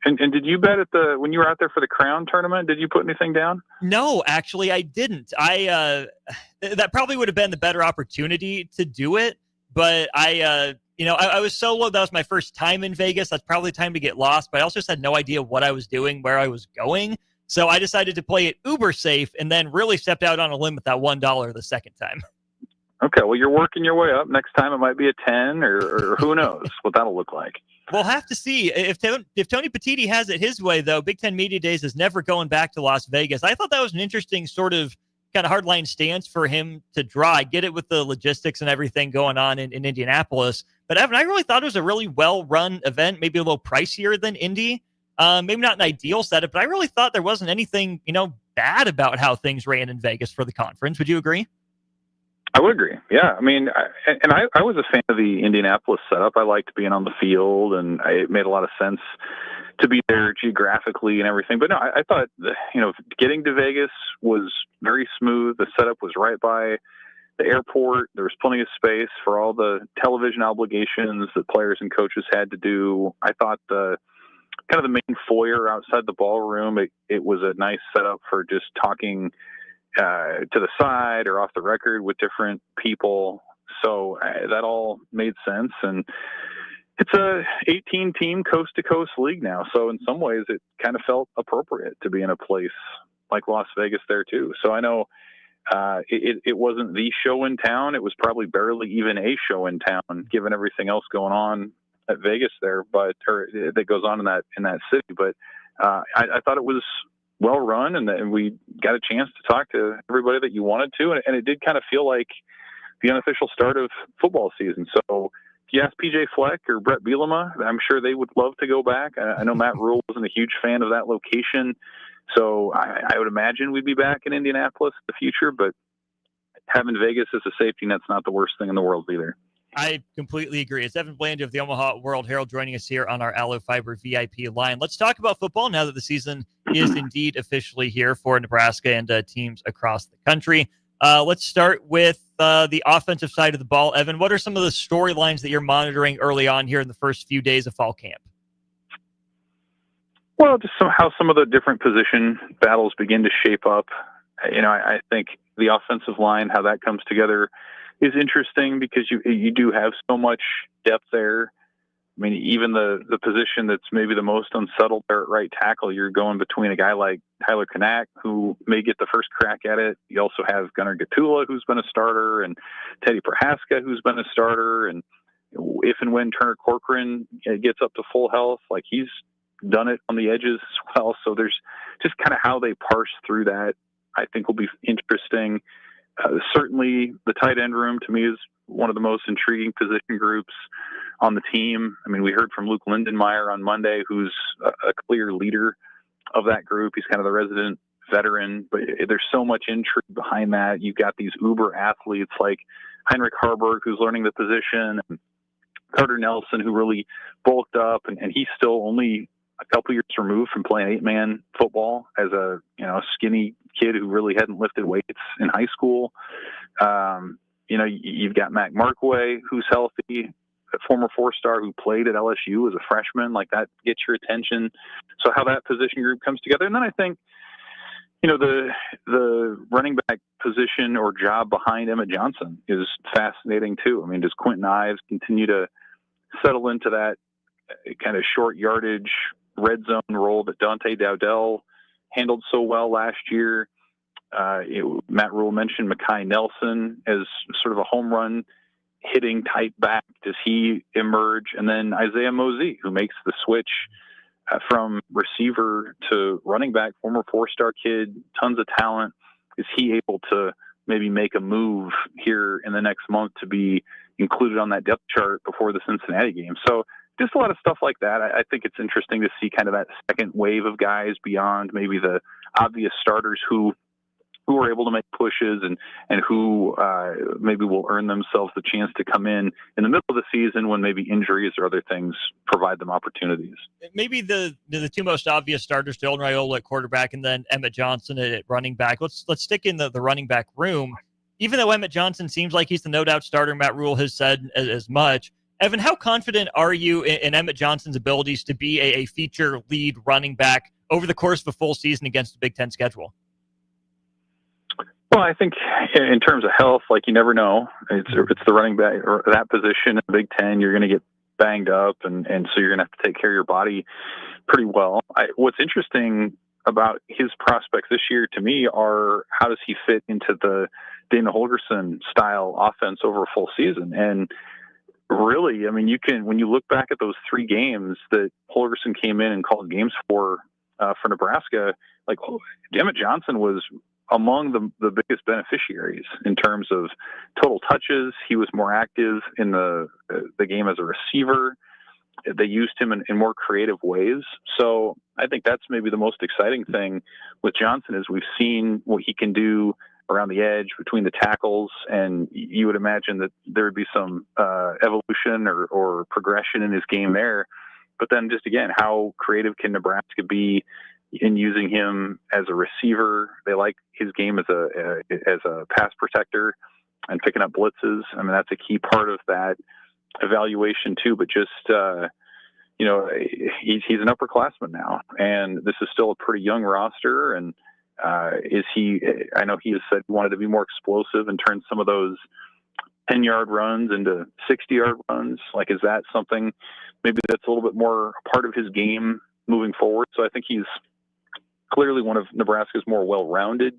And did you bet when you were out there for the Crown tournament, did you put anything down? No, actually I didn't. That probably would have been the better opportunity to do it. But I was so low. That was my first time in Vegas. That's probably time to get lost. But I also just had no idea what I was doing, where I was going. So I decided to play it uber safe and then really stepped out on a limb with that $1 the second time. Okay, well, you're working your way up. Next time it might be a 10 or who knows what that'll look like. We'll have to see. If Tony Petitti has it his way, though, Big Ten Media Days is never going back to Las Vegas. I thought that was an interesting sort of kind of hardline stance for him to draw. I get it with the logistics and everything going on in Indianapolis. But, Evan, I really thought it was a really well-run event, maybe a little pricier than Indy. Maybe not an ideal setup, but I really thought there wasn't anything, bad about how things ran in Vegas for the conference. Would you agree? I would agree. Yeah. I mean, I was a fan of the Indianapolis setup. I liked being on the field, and it made a lot of sense to be there geographically and everything. But no, I thought, getting to Vegas was very smooth. The setup was right by the airport. There was plenty of space for all the television obligations that players and coaches had to do. I thought the main foyer outside the ballroom, it was a nice setup for just talking to the side or off the record with different people. So that all made sense. And it's a 18-team coast-to-coast league now. So in some ways, it kind of felt appropriate to be in a place like Las Vegas there too. So I know it wasn't the show in town. It was probably barely even a show in town, given everything else going on at Vegas there, or that goes on in that city. But I thought it was well run, and we got a chance to talk to everybody that you wanted to, and it did kind of feel like the unofficial start of football season. So if you ask PJ Fleck or Brett Bielema, I'm sure they would love to go back. I know Matt Rule wasn't a huge fan of that location, so I would imagine we'd be back in Indianapolis in the future, but having Vegas as a safety net's not the worst thing in the world either. I completely agree. It's Evan Bland of the Omaha World Herald joining us here on our Allo Fiber VIP line. Let's talk about football now that the season is indeed officially here for Nebraska and teams across the country. Let's start with the offensive side of the ball. Evan, what are some of the storylines that you're monitoring early on here in the first few days of fall camp? Well, just how some of the different position battles begin to shape up. I think the offensive line, how that comes together, is interesting because you do have so much depth there. I mean, even the position that's maybe the most unsettled there at right tackle, you're going between a guy like Tyler Kanak, who may get the first crack at it. You also have Gunnar Gatula, who's been a starter, and Teddy Prohaska, who's been a starter. And if and when Turner Corcoran gets up to full health, like he's done it on the edges as well. So there's just kind of how they parse through that, I think will be interesting. Certainly the tight end room to me is one of the most intriguing position groups on the team. I mean, we heard from Luke Lindenmeyer on Monday, who's a clear leader of that group. He's kind of the resident veteran, but there's so much intrigue behind that. You've got these uber athletes like Heinrich Harburg, who's learning the position, and Carter Nelson, who really bulked up, and he's still only a couple years removed from playing 8-man football as a skinny kid who really hadn't lifted weights in high school. You've got Mac Markway, who's healthy, a former 4-star who played at LSU as a freshman. Like, that gets your attention. So how that position group comes together. And then I think, the running back position or job behind Emmett Johnson is fascinating too. I mean, does Quentin Ives continue to settle into that kind of short yardage red zone role that Dante Dowdell handled so well last year? Matt Rule mentioned Mekhi Nelson as sort of a home run hitting type back. Does he emerge? And then Isaiah Mosey, who makes the switch from receiver to running back, former 4-star kid, tons of talent. Is he able to maybe make a move here in the next month to be included on that depth chart before the Cincinnati game? So just a lot of stuff like that. I think it's interesting to see kind of that second wave of guys beyond maybe the obvious starters who are able to make pushes and who maybe will earn themselves the chance to come in the middle of the season when maybe injuries or other things provide them opportunities. Maybe the two most obvious starters, Dylan Raiola at quarterback and then Emmett Johnson at running back. Let's stick in the running back room. Even though Emmett Johnson seems like he's the no-doubt starter, Matt Rule has said as much. Evan, how confident are you in Emmett Johnson's abilities to be a feature lead running back over the course of a full season against the Big Ten schedule? Well, I think in terms of health, like, you never know. It's the running back or that position in the Big Ten. You're going to get banged up, and so you're going to have to take care of your body pretty well. What's interesting about his prospects this year to me are how does he fit into the Dana Holgorsen style offense over a full season. And really, I mean, when you look back at those 3 games that Holgorsen came in and called games for Nebraska, like Emmett Johnson was among the biggest beneficiaries in terms of total touches. He was more active in the game as a receiver. They used him in more creative ways. So I think that's maybe the most exciting thing with Johnson is we've seen what he can do around the edge between the tackles, and you would imagine that there would be some evolution or progression in his game there. But then just again, how creative can Nebraska be in using him as a receiver? They like his game as a pass protector and picking up blitzes. I mean, that's a key part of that evaluation too. But just he's an upperclassman now, and this is still a pretty young roster. And I know he has said he wanted to be more explosive and turn some of those 10-yard runs into 60-yard runs. Like, is that something maybe that's a little bit more part of his game moving forward? So I think he's clearly one of Nebraska's more well-rounded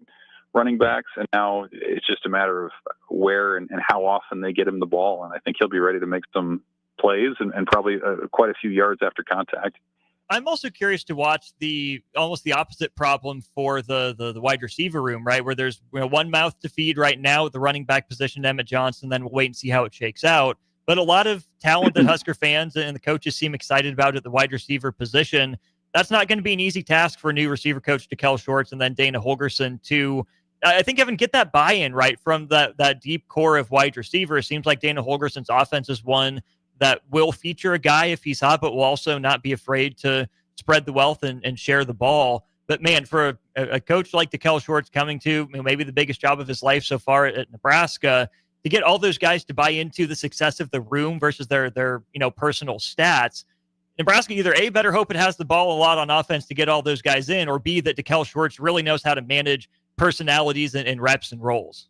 running backs, and now it's just a matter of where and how often they get him the ball, and I think he'll be ready to make some plays and probably quite a few yards after contact. I'm also curious to watch almost the opposite problem for the wide receiver room, right? Where there's one mouth to feed right now with the running back position, Emmett Johnson, then we'll wait and see how it shakes out. But a lot of talent that Husker fans and the coaches seem excited about at the wide receiver position. That's not going to be an easy task for new receiver coach DeKel Shorts and then Dana Holgorsen to, I think, Evan, get that buy-in right from that deep core of wide receiver. It seems like Dana Holgorsen's offense is one that will feature a guy if he's hot, but will also not be afraid to spread the wealth and share the ball. But man, for a coach like DeKel Shorts coming to maybe the biggest job of his life so far at Nebraska, to get all those guys to buy into the success of the room versus their personal stats, Nebraska either A, better hope it has the ball a lot on offense to get all those guys in, or B, that DeKel Shorts really knows how to manage personalities and reps and roles.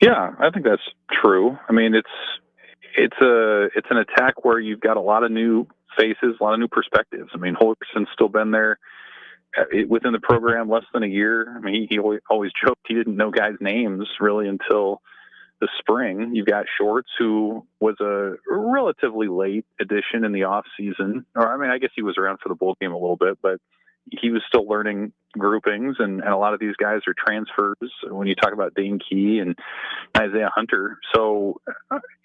Yeah, I think that's true. I mean, it's an attack where you've got a lot of new faces, a lot of new perspectives. I mean, Holgerson's still been there within the program less than a year. I mean, he always joked he didn't know guys' names really until the spring. You've got Shorts, who was a relatively late addition in the off season. Or, I mean, I guess he was around for the bowl game a little bit, but he was still learning groupings, and a lot of these guys are transfers when you talk about Dane Key and Isaiah Hunter. So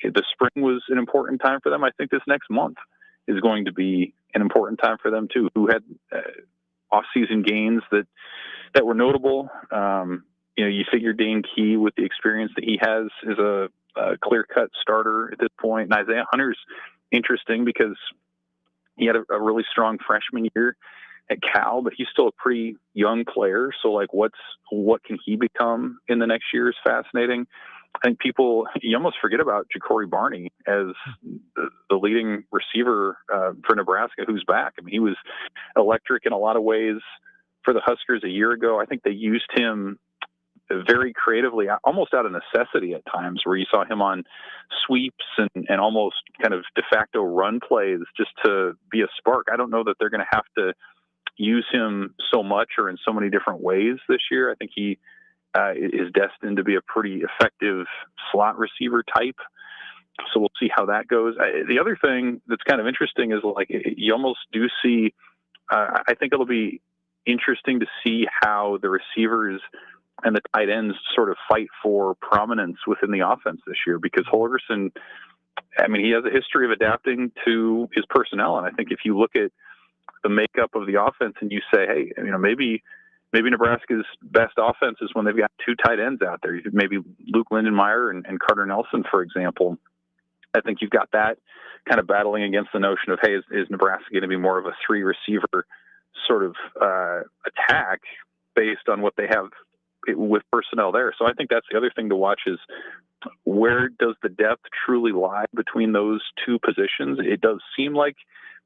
the spring was an important time for them. I think this next month is going to be an important time for them too, who had off-season gains that were notable. You figure Dane Key, with the experience that he has, is a clear-cut starter at this point. And Isaiah Hunter's interesting because he had a really strong freshman year at Cal, but he's still a pretty young player. So, like, what can he become in the next year is fascinating. I think you almost forget about Ja'Cory Barney as the leading receiver for Nebraska, who's back. I mean, he was electric in a lot of ways for the Huskers a year ago. I think they used him very creatively, almost out of necessity at times, where you saw him on sweeps and almost kind of de facto run plays just to be a spark. I don't know that they're going to have to use him so much or in so many different ways this year. I think he is destined to be a pretty effective slot receiver type. So we'll see how that goes. The other thing that's kind of interesting is, like, you almost do see, I think it'll be interesting to see how the receivers and the tight ends sort of fight for prominence within the offense this year, because Holgorsen, I mean, he has a history of adapting to his personnel. And I think if you look at the makeup of the offense and you say, hey, maybe Nebraska's best offense is when they've got two tight ends out there. Maybe Luke Lindenmeyer and Carter Nelson, for example. I think you've got that kind of battling against the notion of, hey, is Nebraska going to be more of a three receiver sort of attack based on what they have with personnel there. So I think that's the other thing to watch, is where does the depth truly lie between those two positions? It does seem like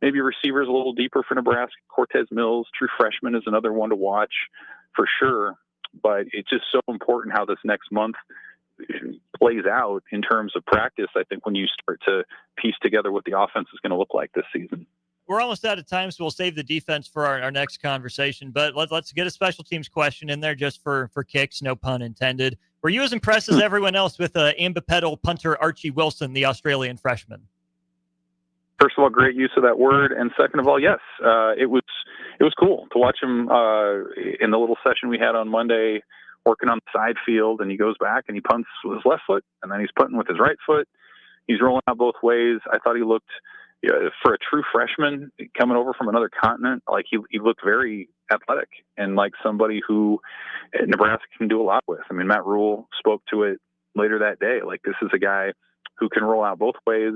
maybe receivers a little deeper for Nebraska. Cortez Mills, true freshman, is another one to watch for sure. But it's just so important how this next month plays out in terms of practice, I think, when you start to piece together what the offense is going to look like this season. We're almost out of time, so we'll save the defense for our next conversation. But let's get a special teams question in there just for kicks, no pun intended. Were you as impressed as everyone else with ambipedal punter Archie Wilson, the Australian freshman? First of all, great use of that word, and second of all, yes, it was cool to watch him in the little session we had on Monday, working on the side field, and he goes back and he punts with his left foot, and then he's punting with his right foot. He's rolling out both ways. I thought he looked, for a true freshman coming over from another continent, like he looked very athletic and like somebody who Nebraska can do a lot with. I mean, Matt Rule spoke to it later that day. Like, this is a guy who can roll out both ways,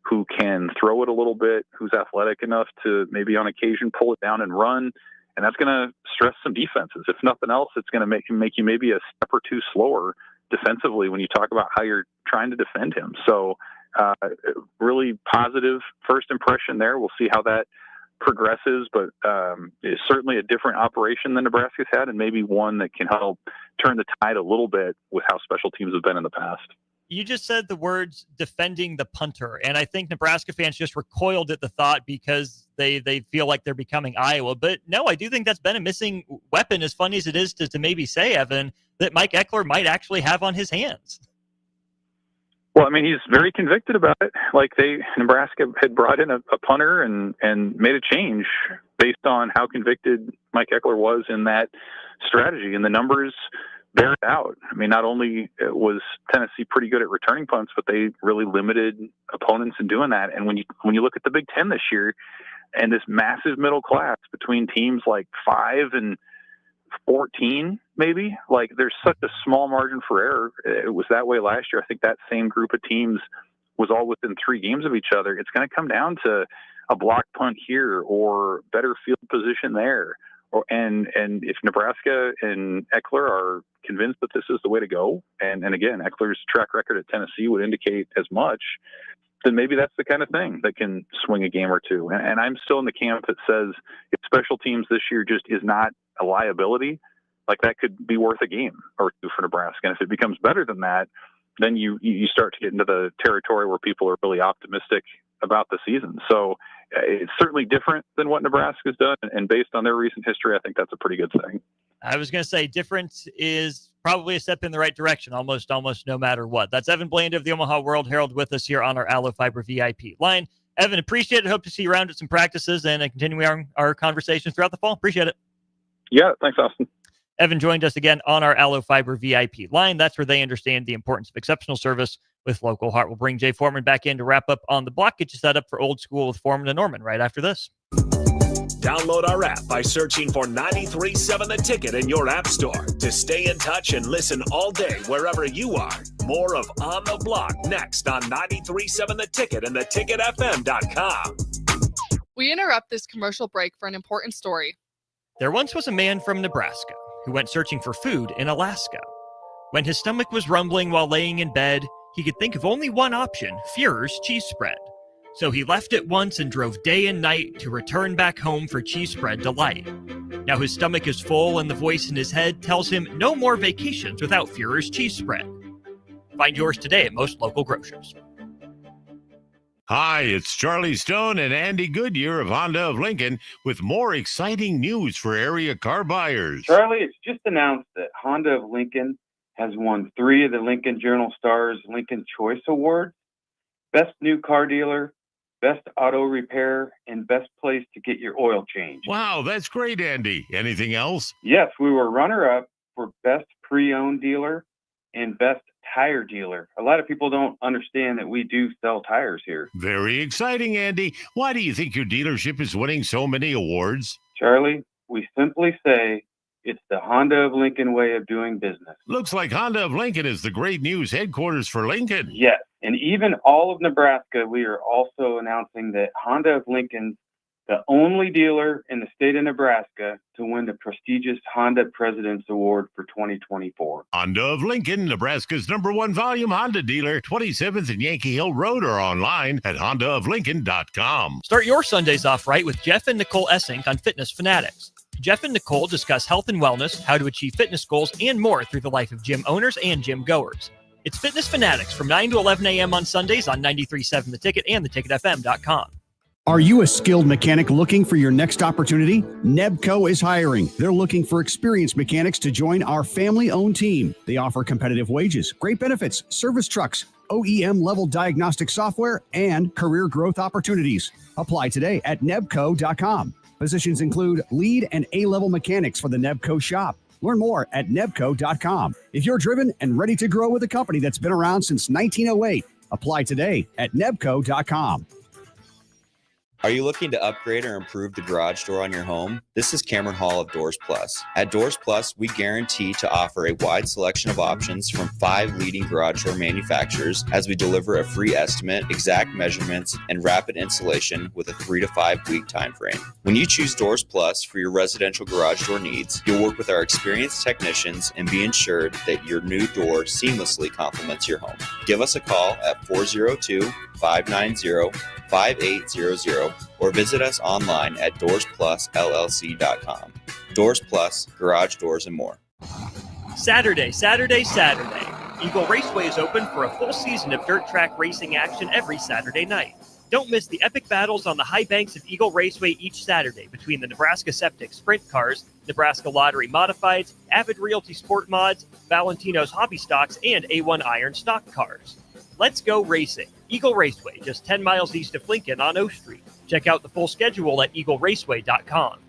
who can throw it a little bit, who's athletic enough to maybe on occasion pull it down and run. And that's going to stress some defenses. If nothing else, it's going to make you maybe a step or two slower defensively when you talk about how you're trying to defend him. So really positive first impression there. We'll see how that progresses, but it's certainly a different operation than Nebraska's had, and maybe one that can help turn the tide a little bit with how special teams have been in the past. You just said the words defending the punter, and I think Nebraska fans just recoiled at the thought because they feel like they're becoming Iowa. But no, I do think that's been a missing weapon, as funny as it is to maybe say, Evan, that Mike Eckler might actually have on his hands. Well, I mean, he's very convicted about it. Like, Nebraska had brought in a punter and made a change based on how convicted Mike Eckler was in that strategy, and the numbers bear it out. I mean, not only was Tennessee pretty good at returning punts, but they really limited opponents in doing that. And when you look at the Big Ten this year and this massive middle class between teams like 5 and 14, maybe, like, there's such a small margin for error. It was that way last year. I think that same group of teams was all within 3 games of each other. It's going to come down to a block punt here or better field position there. And if Nebraska and Eckler are convinced that this is the way to go, and again, Eckler's track record at Tennessee would indicate as much, then maybe that's the kind of thing that can swing a game or two. And I'm still in the camp that says if special teams this year just is not a liability, like, that could be worth a game or two for Nebraska. And if it becomes better than that, then you start to get into the territory where people are really optimistic about the season. So it's certainly different than what Nebraska's done, and based on their recent history, I think that's a pretty good thing. I was going to say different is probably a step in the right direction, almost no matter what. That's Evan Bland of the Omaha World Herald with us here on our Aloe Fiber VIP line. Evan, appreciate it. Hope to see you around at some practices and continuing our conversations throughout the fall. Appreciate it. Yeah, thanks, Austin. Evan joined us again on our Aloe Fiber VIP line. That's where they understand the importance of exceptional service with local heart. We'll bring Jay Foreman back in to wrap up on the block, get you set up for Old School with Foreman and Norman right after this. Download our app by searching for 93.7 The Ticket in your app store to stay in touch and listen all day wherever you are. More of On the Block next on 93.7 The Ticket and theticketfm.com. We interrupt this commercial break for an important story. There once was a man from Nebraska who went searching for food in Alaska. When his stomach was rumbling while laying in bed, he could think of only one option, Führer's cheese spread. So he left at once and drove day and night to return back home for cheese spread delight. Now his stomach is full and the voice in his head tells him no more vacations without Führer's cheese spread. Find yours today at most local grocers. Hi, it's Charlie Stone and Andy Goodyear of Honda of Lincoln with more exciting news for area car buyers. Charlie, it's just announced that Honda of Lincoln has won 3 of the Lincoln Journal-Star's Lincoln Choice Awards: Best New Car Dealer, Best Auto Repair, and Best Place to Get Your Oil Changed. Wow, that's great, Andy. Anything else? Yes, we were runner-up for Best Pre-Owned Dealer and Best Tire Dealer. A lot of people don't understand that we do sell tires here. Very exciting, Andy. Why do you think your dealership is winning so many awards? Charlie, we simply say it's the Honda of Lincoln way of doing business. Looks like Honda of Lincoln is the great news headquarters for Lincoln. Yes, and even all of Nebraska, we are also announcing that Honda of Lincoln's the only dealer in the state of Nebraska to win the prestigious Honda President's Award for 2024. Honda of Lincoln, Nebraska's #1 volume Honda dealer, 27th and Yankee Hill Road, or online at hondaoflincoln.com. Start your Sundays off right with Jeff and Nicole Essink on Fitness Fanatics. Jeff and Nicole discuss health and wellness, how to achieve fitness goals, and more through the life of gym owners and gym goers. It's Fitness Fanatics from 9 to 11 a.m. on Sundays on 93.7 The Ticket and theticketfm.com. Are you a skilled mechanic looking for your next opportunity? Nebco is hiring. They're looking for experienced mechanics to join our family-owned team. They offer competitive wages, great benefits, service trucks, OEM-level diagnostic software, and career growth opportunities. Apply today at nebco.com. Positions include lead and A-level mechanics for the Nebco shop. Learn more at nebco.com. If you're driven and ready to grow with a company that's been around since 1908, apply today at nebco.com. Are you looking to upgrade or improve the garage door on your home? This is Cameron Hall of Doors Plus. At Doors Plus, we guarantee to offer a wide selection of options from 5 leading garage door manufacturers as we deliver a free estimate, exact measurements, and rapid installation with a 3 to 5 week time frame. When you choose Doors Plus for your residential garage door needs, you'll work with our experienced technicians and be ensured that your new door seamlessly complements your home. Give us a call at 402-590-5800 or visit us online at DoorsPlusLLC.com. Doors Plus, garage doors, and more. Saturday. Eagle Raceway is open for a full season of dirt track racing action every Saturday night. Don't miss the epic battles on the high banks of Eagle Raceway each Saturday between the Nebraska Septic Sprint Cars, Nebraska Lottery Modifieds, Avid Realty Sport Mods, Valentino's Hobby Stocks, and A1 Iron Stock Cars. Let's go racing. Eagle Raceway, just 10 miles east of Lincoln on O Street. Check out the full schedule at eagleraceway.com.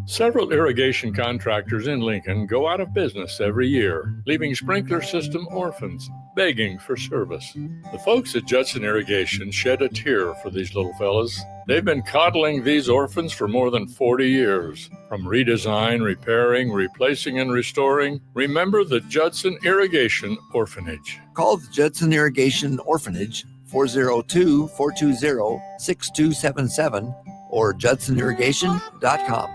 Several irrigation contractors in Lincoln go out of business every year, leaving sprinkler system orphans, begging for service. The folks at Judson Irrigation shed a tear for these little fellas. They've been coddling these orphans for more than 40 years. From redesign, repairing, replacing, and restoring, remember the Judson Irrigation Orphanage. Call the Judson Irrigation Orphanage 402-420-6277 or judsonirrigation.com.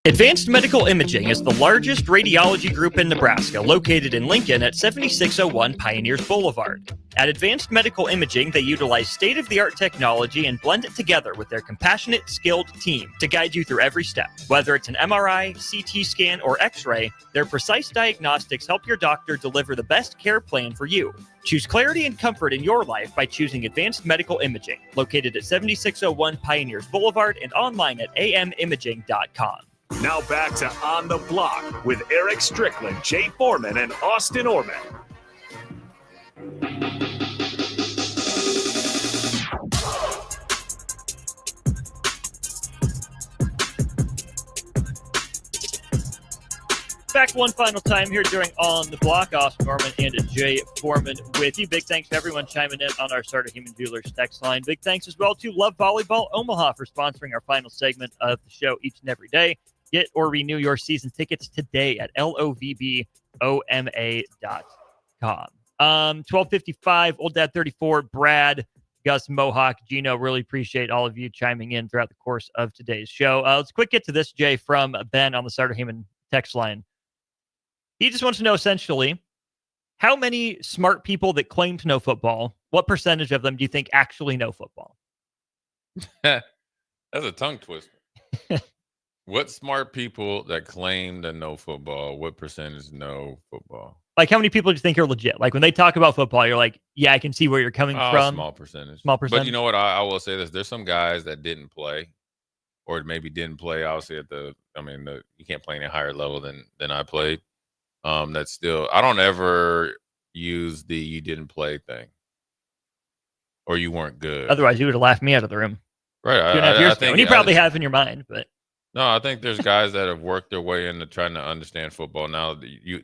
Advanced Medical Imaging is the largest radiology group in Nebraska, located in Lincoln at 7601 Pioneers Boulevard. At Advanced Medical Imaging, they utilize state-of-the-art technology and blend it together with their compassionate, skilled team to guide you through every step. Whether it's an MRI, CT scan, or X-ray, their precise diagnostics help your doctor deliver the best care plan for you. Choose clarity and comfort in your life by choosing Advanced Medical Imaging, located at 7601 Pioneers Boulevard and online at amimaging.com. Now back to On the Block with Eric Strickland, Jay Foreman, and Austin Orman. Back one final time here during On the Block. Austin Orman and Jay Foreman with you. Big thanks to everyone chiming in on our Starter Human Jewelers text line. Big thanks as well to Love Volleyball Omaha for sponsoring our final segment of the show each and every day. Get or renew your season tickets today at lovboma.com. 12:55, Old Dad 34, Brad, Gus, Mohawk, Gino. Really appreciate all of you chiming in throughout the course of today's show. Let's quick get to this, Jay, from Ben on the Starter Human text line. He just wants to know, essentially, how many smart people that claim to know football, what percentage of them do you think actually know football? That's a tongue twister. What smart people that claim to know football, what percentage know football? Like, how many people do you think are legit? Like, when they talk about football, you're like, yeah, I can see where you're coming from. Small percentage. Small percentage. But you know what? I will say this. There's some guys that didn't play or maybe didn't play, obviously, you can't play any higher level than I played. That's still, I don't ever use the you didn't play thing or you weren't good. Otherwise, you would have laughed me out of the room. Right. 2.5 years ago. And you probably have in your mind, but. No, I think there's guys that have worked their way into trying to understand football. Now, if you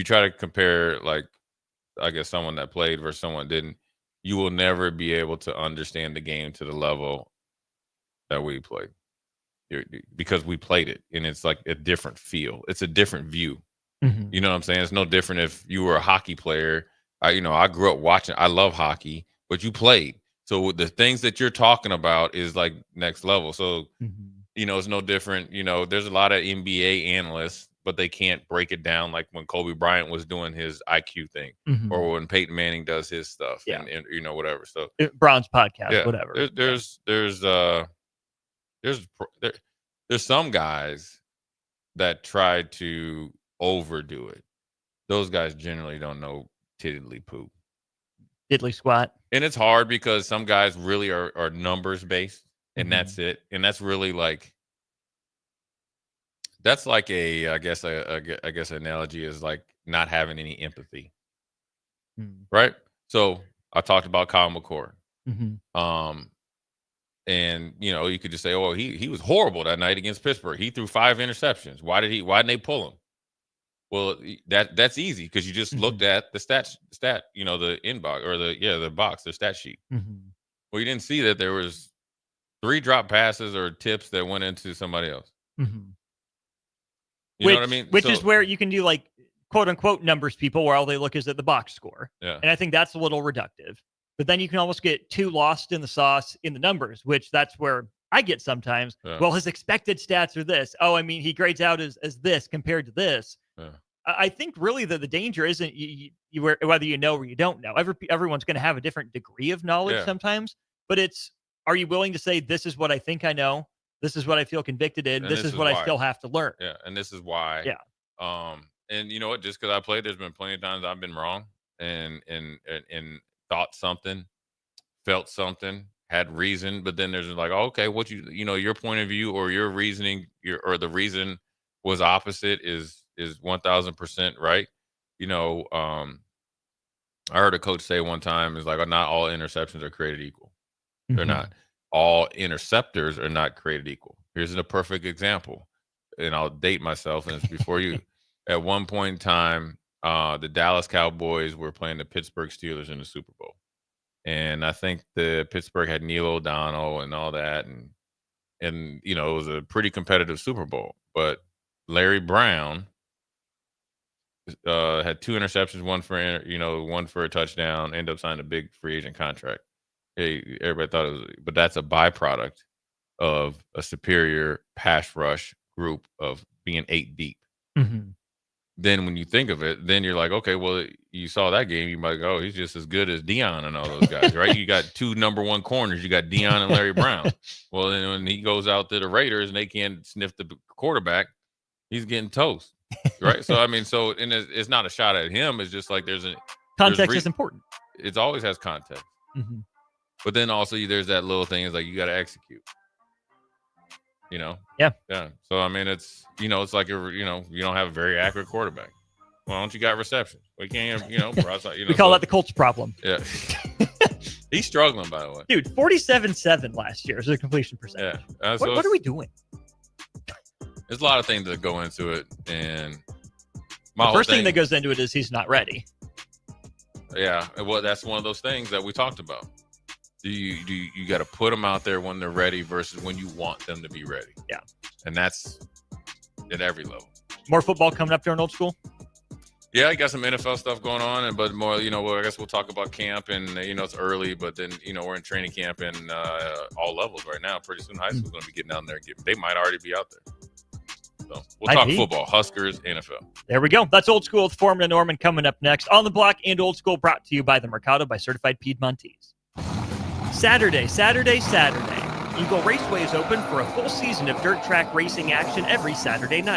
try to compare, like, I guess someone that played versus someone didn't, you will never be able to understand the game to the level that we played. Because we played it, and it's like a different feel. It's a different view. Mm-hmm. You know what I'm saying? It's no different if you were a hockey player. I grew up watching. I love hockey, but you played. So the things that you're talking about is like next level. So, it's no different. There's a lot of NBA analysts, but they can't break it down like when Kobe Bryant was doing his IQ thing or when Peyton Manning does his stuff and whatever. So Bronze podcast, whatever. There's some guys that try to overdo it. Those guys generally don't know tiddly poo. Diddly squat. And it's hard because some guys really are numbers based, and that's it. And that's really like, that's like I guess analogy is like not having any empathy, right? So I talked about Kyle McCord. And you could just say, oh, he was horrible that night against Pittsburgh. He threw 5 interceptions. Why didn't they pull him? Well, that's easy because you just looked at the stat, the inbox or the box, the stat sheet. Well, you didn't see that there was 3 drop passes or tips that went into somebody else. You know what I mean? Which is where you can do like quote unquote numbers people where all they look is at the box score. Yeah. And I think that's a little reductive. But then you can almost get too lost in the sauce in the numbers, which that's where I get sometimes. Yeah. Well, his expected stats are this. Oh, I mean, he grades out as this compared to this. Yeah. I think really the danger isn't whether you know or you don't know. Everyone's going to have a different degree of knowledge sometimes. But it's, are you willing to say, this is what I think I know? This is what I feel convicted in. This is what I still have to learn. Yeah, and this is why. Yeah. And you know what? Just because I played, there's been plenty of times I've been wrong and thought something, felt something, had reason, but then there's like, okay, what your point of view or your reasoning, or the reason was opposite is 1000% right. I heard a coach say one time is like, not all interceptions are created equal. They're not. All interceptors are not created equal. Here's a perfect example, and I'll date myself, and it's before you. At one point in time, the Dallas Cowboys were playing the Pittsburgh Steelers in the Super Bowl. And I think the Pittsburgh had Neil O'Donnell and all that. And it was a pretty competitive Super Bowl. But Larry Brown had 2 interceptions, one for a touchdown, ended up signing a big free agent contract. Hey, everybody thought it was, but that's a byproduct of a superior pass rush group of being 8 deep. Then when you think of it, then you're like, okay, well, you saw that game, you might go, oh, he's just as good as Dion and all those guys, right? You got 2 number 1 corners. You got Dion and Larry Brown. Well, then when he goes out to the Raiders and they can't sniff the quarterback, he's getting toast, right? So, I mean, and it's not a shot at him. It's just like context is important. It always has context. But then also there's that little thing is like, you got to execute. Yeah. So I mean, it's it's like you don't have a very accurate quarterback. Why don't you got receptions? We can't, we call that the Colts problem. Yeah. He's struggling, by the way. Dude, 47.7 last year is the completion percentage. Yeah. What are we doing? There's a lot of things that go into it, and the first thing that goes into it is he's not ready. Yeah. Well, that's one of those things that we talked about. You got to put them out there when they're ready versus when you want them to be ready. Yeah. And that's at every level. More football coming up during Old School? Yeah, I got some NFL stuff going on, but more, I guess we'll talk about camp, and, it's early, but then, we're in training camp and all levels right now. Pretty soon high school's going to be getting down there. They might already be out there. So we'll talk football, Huskers, NFL. There we go. That's Old School with Foreman and Norman coming up next. On the Block and Old School brought to you by the Mercado by Certified Piedmontese. Saturday. Eagle Raceway is open for a full season of dirt track racing action every Saturday night.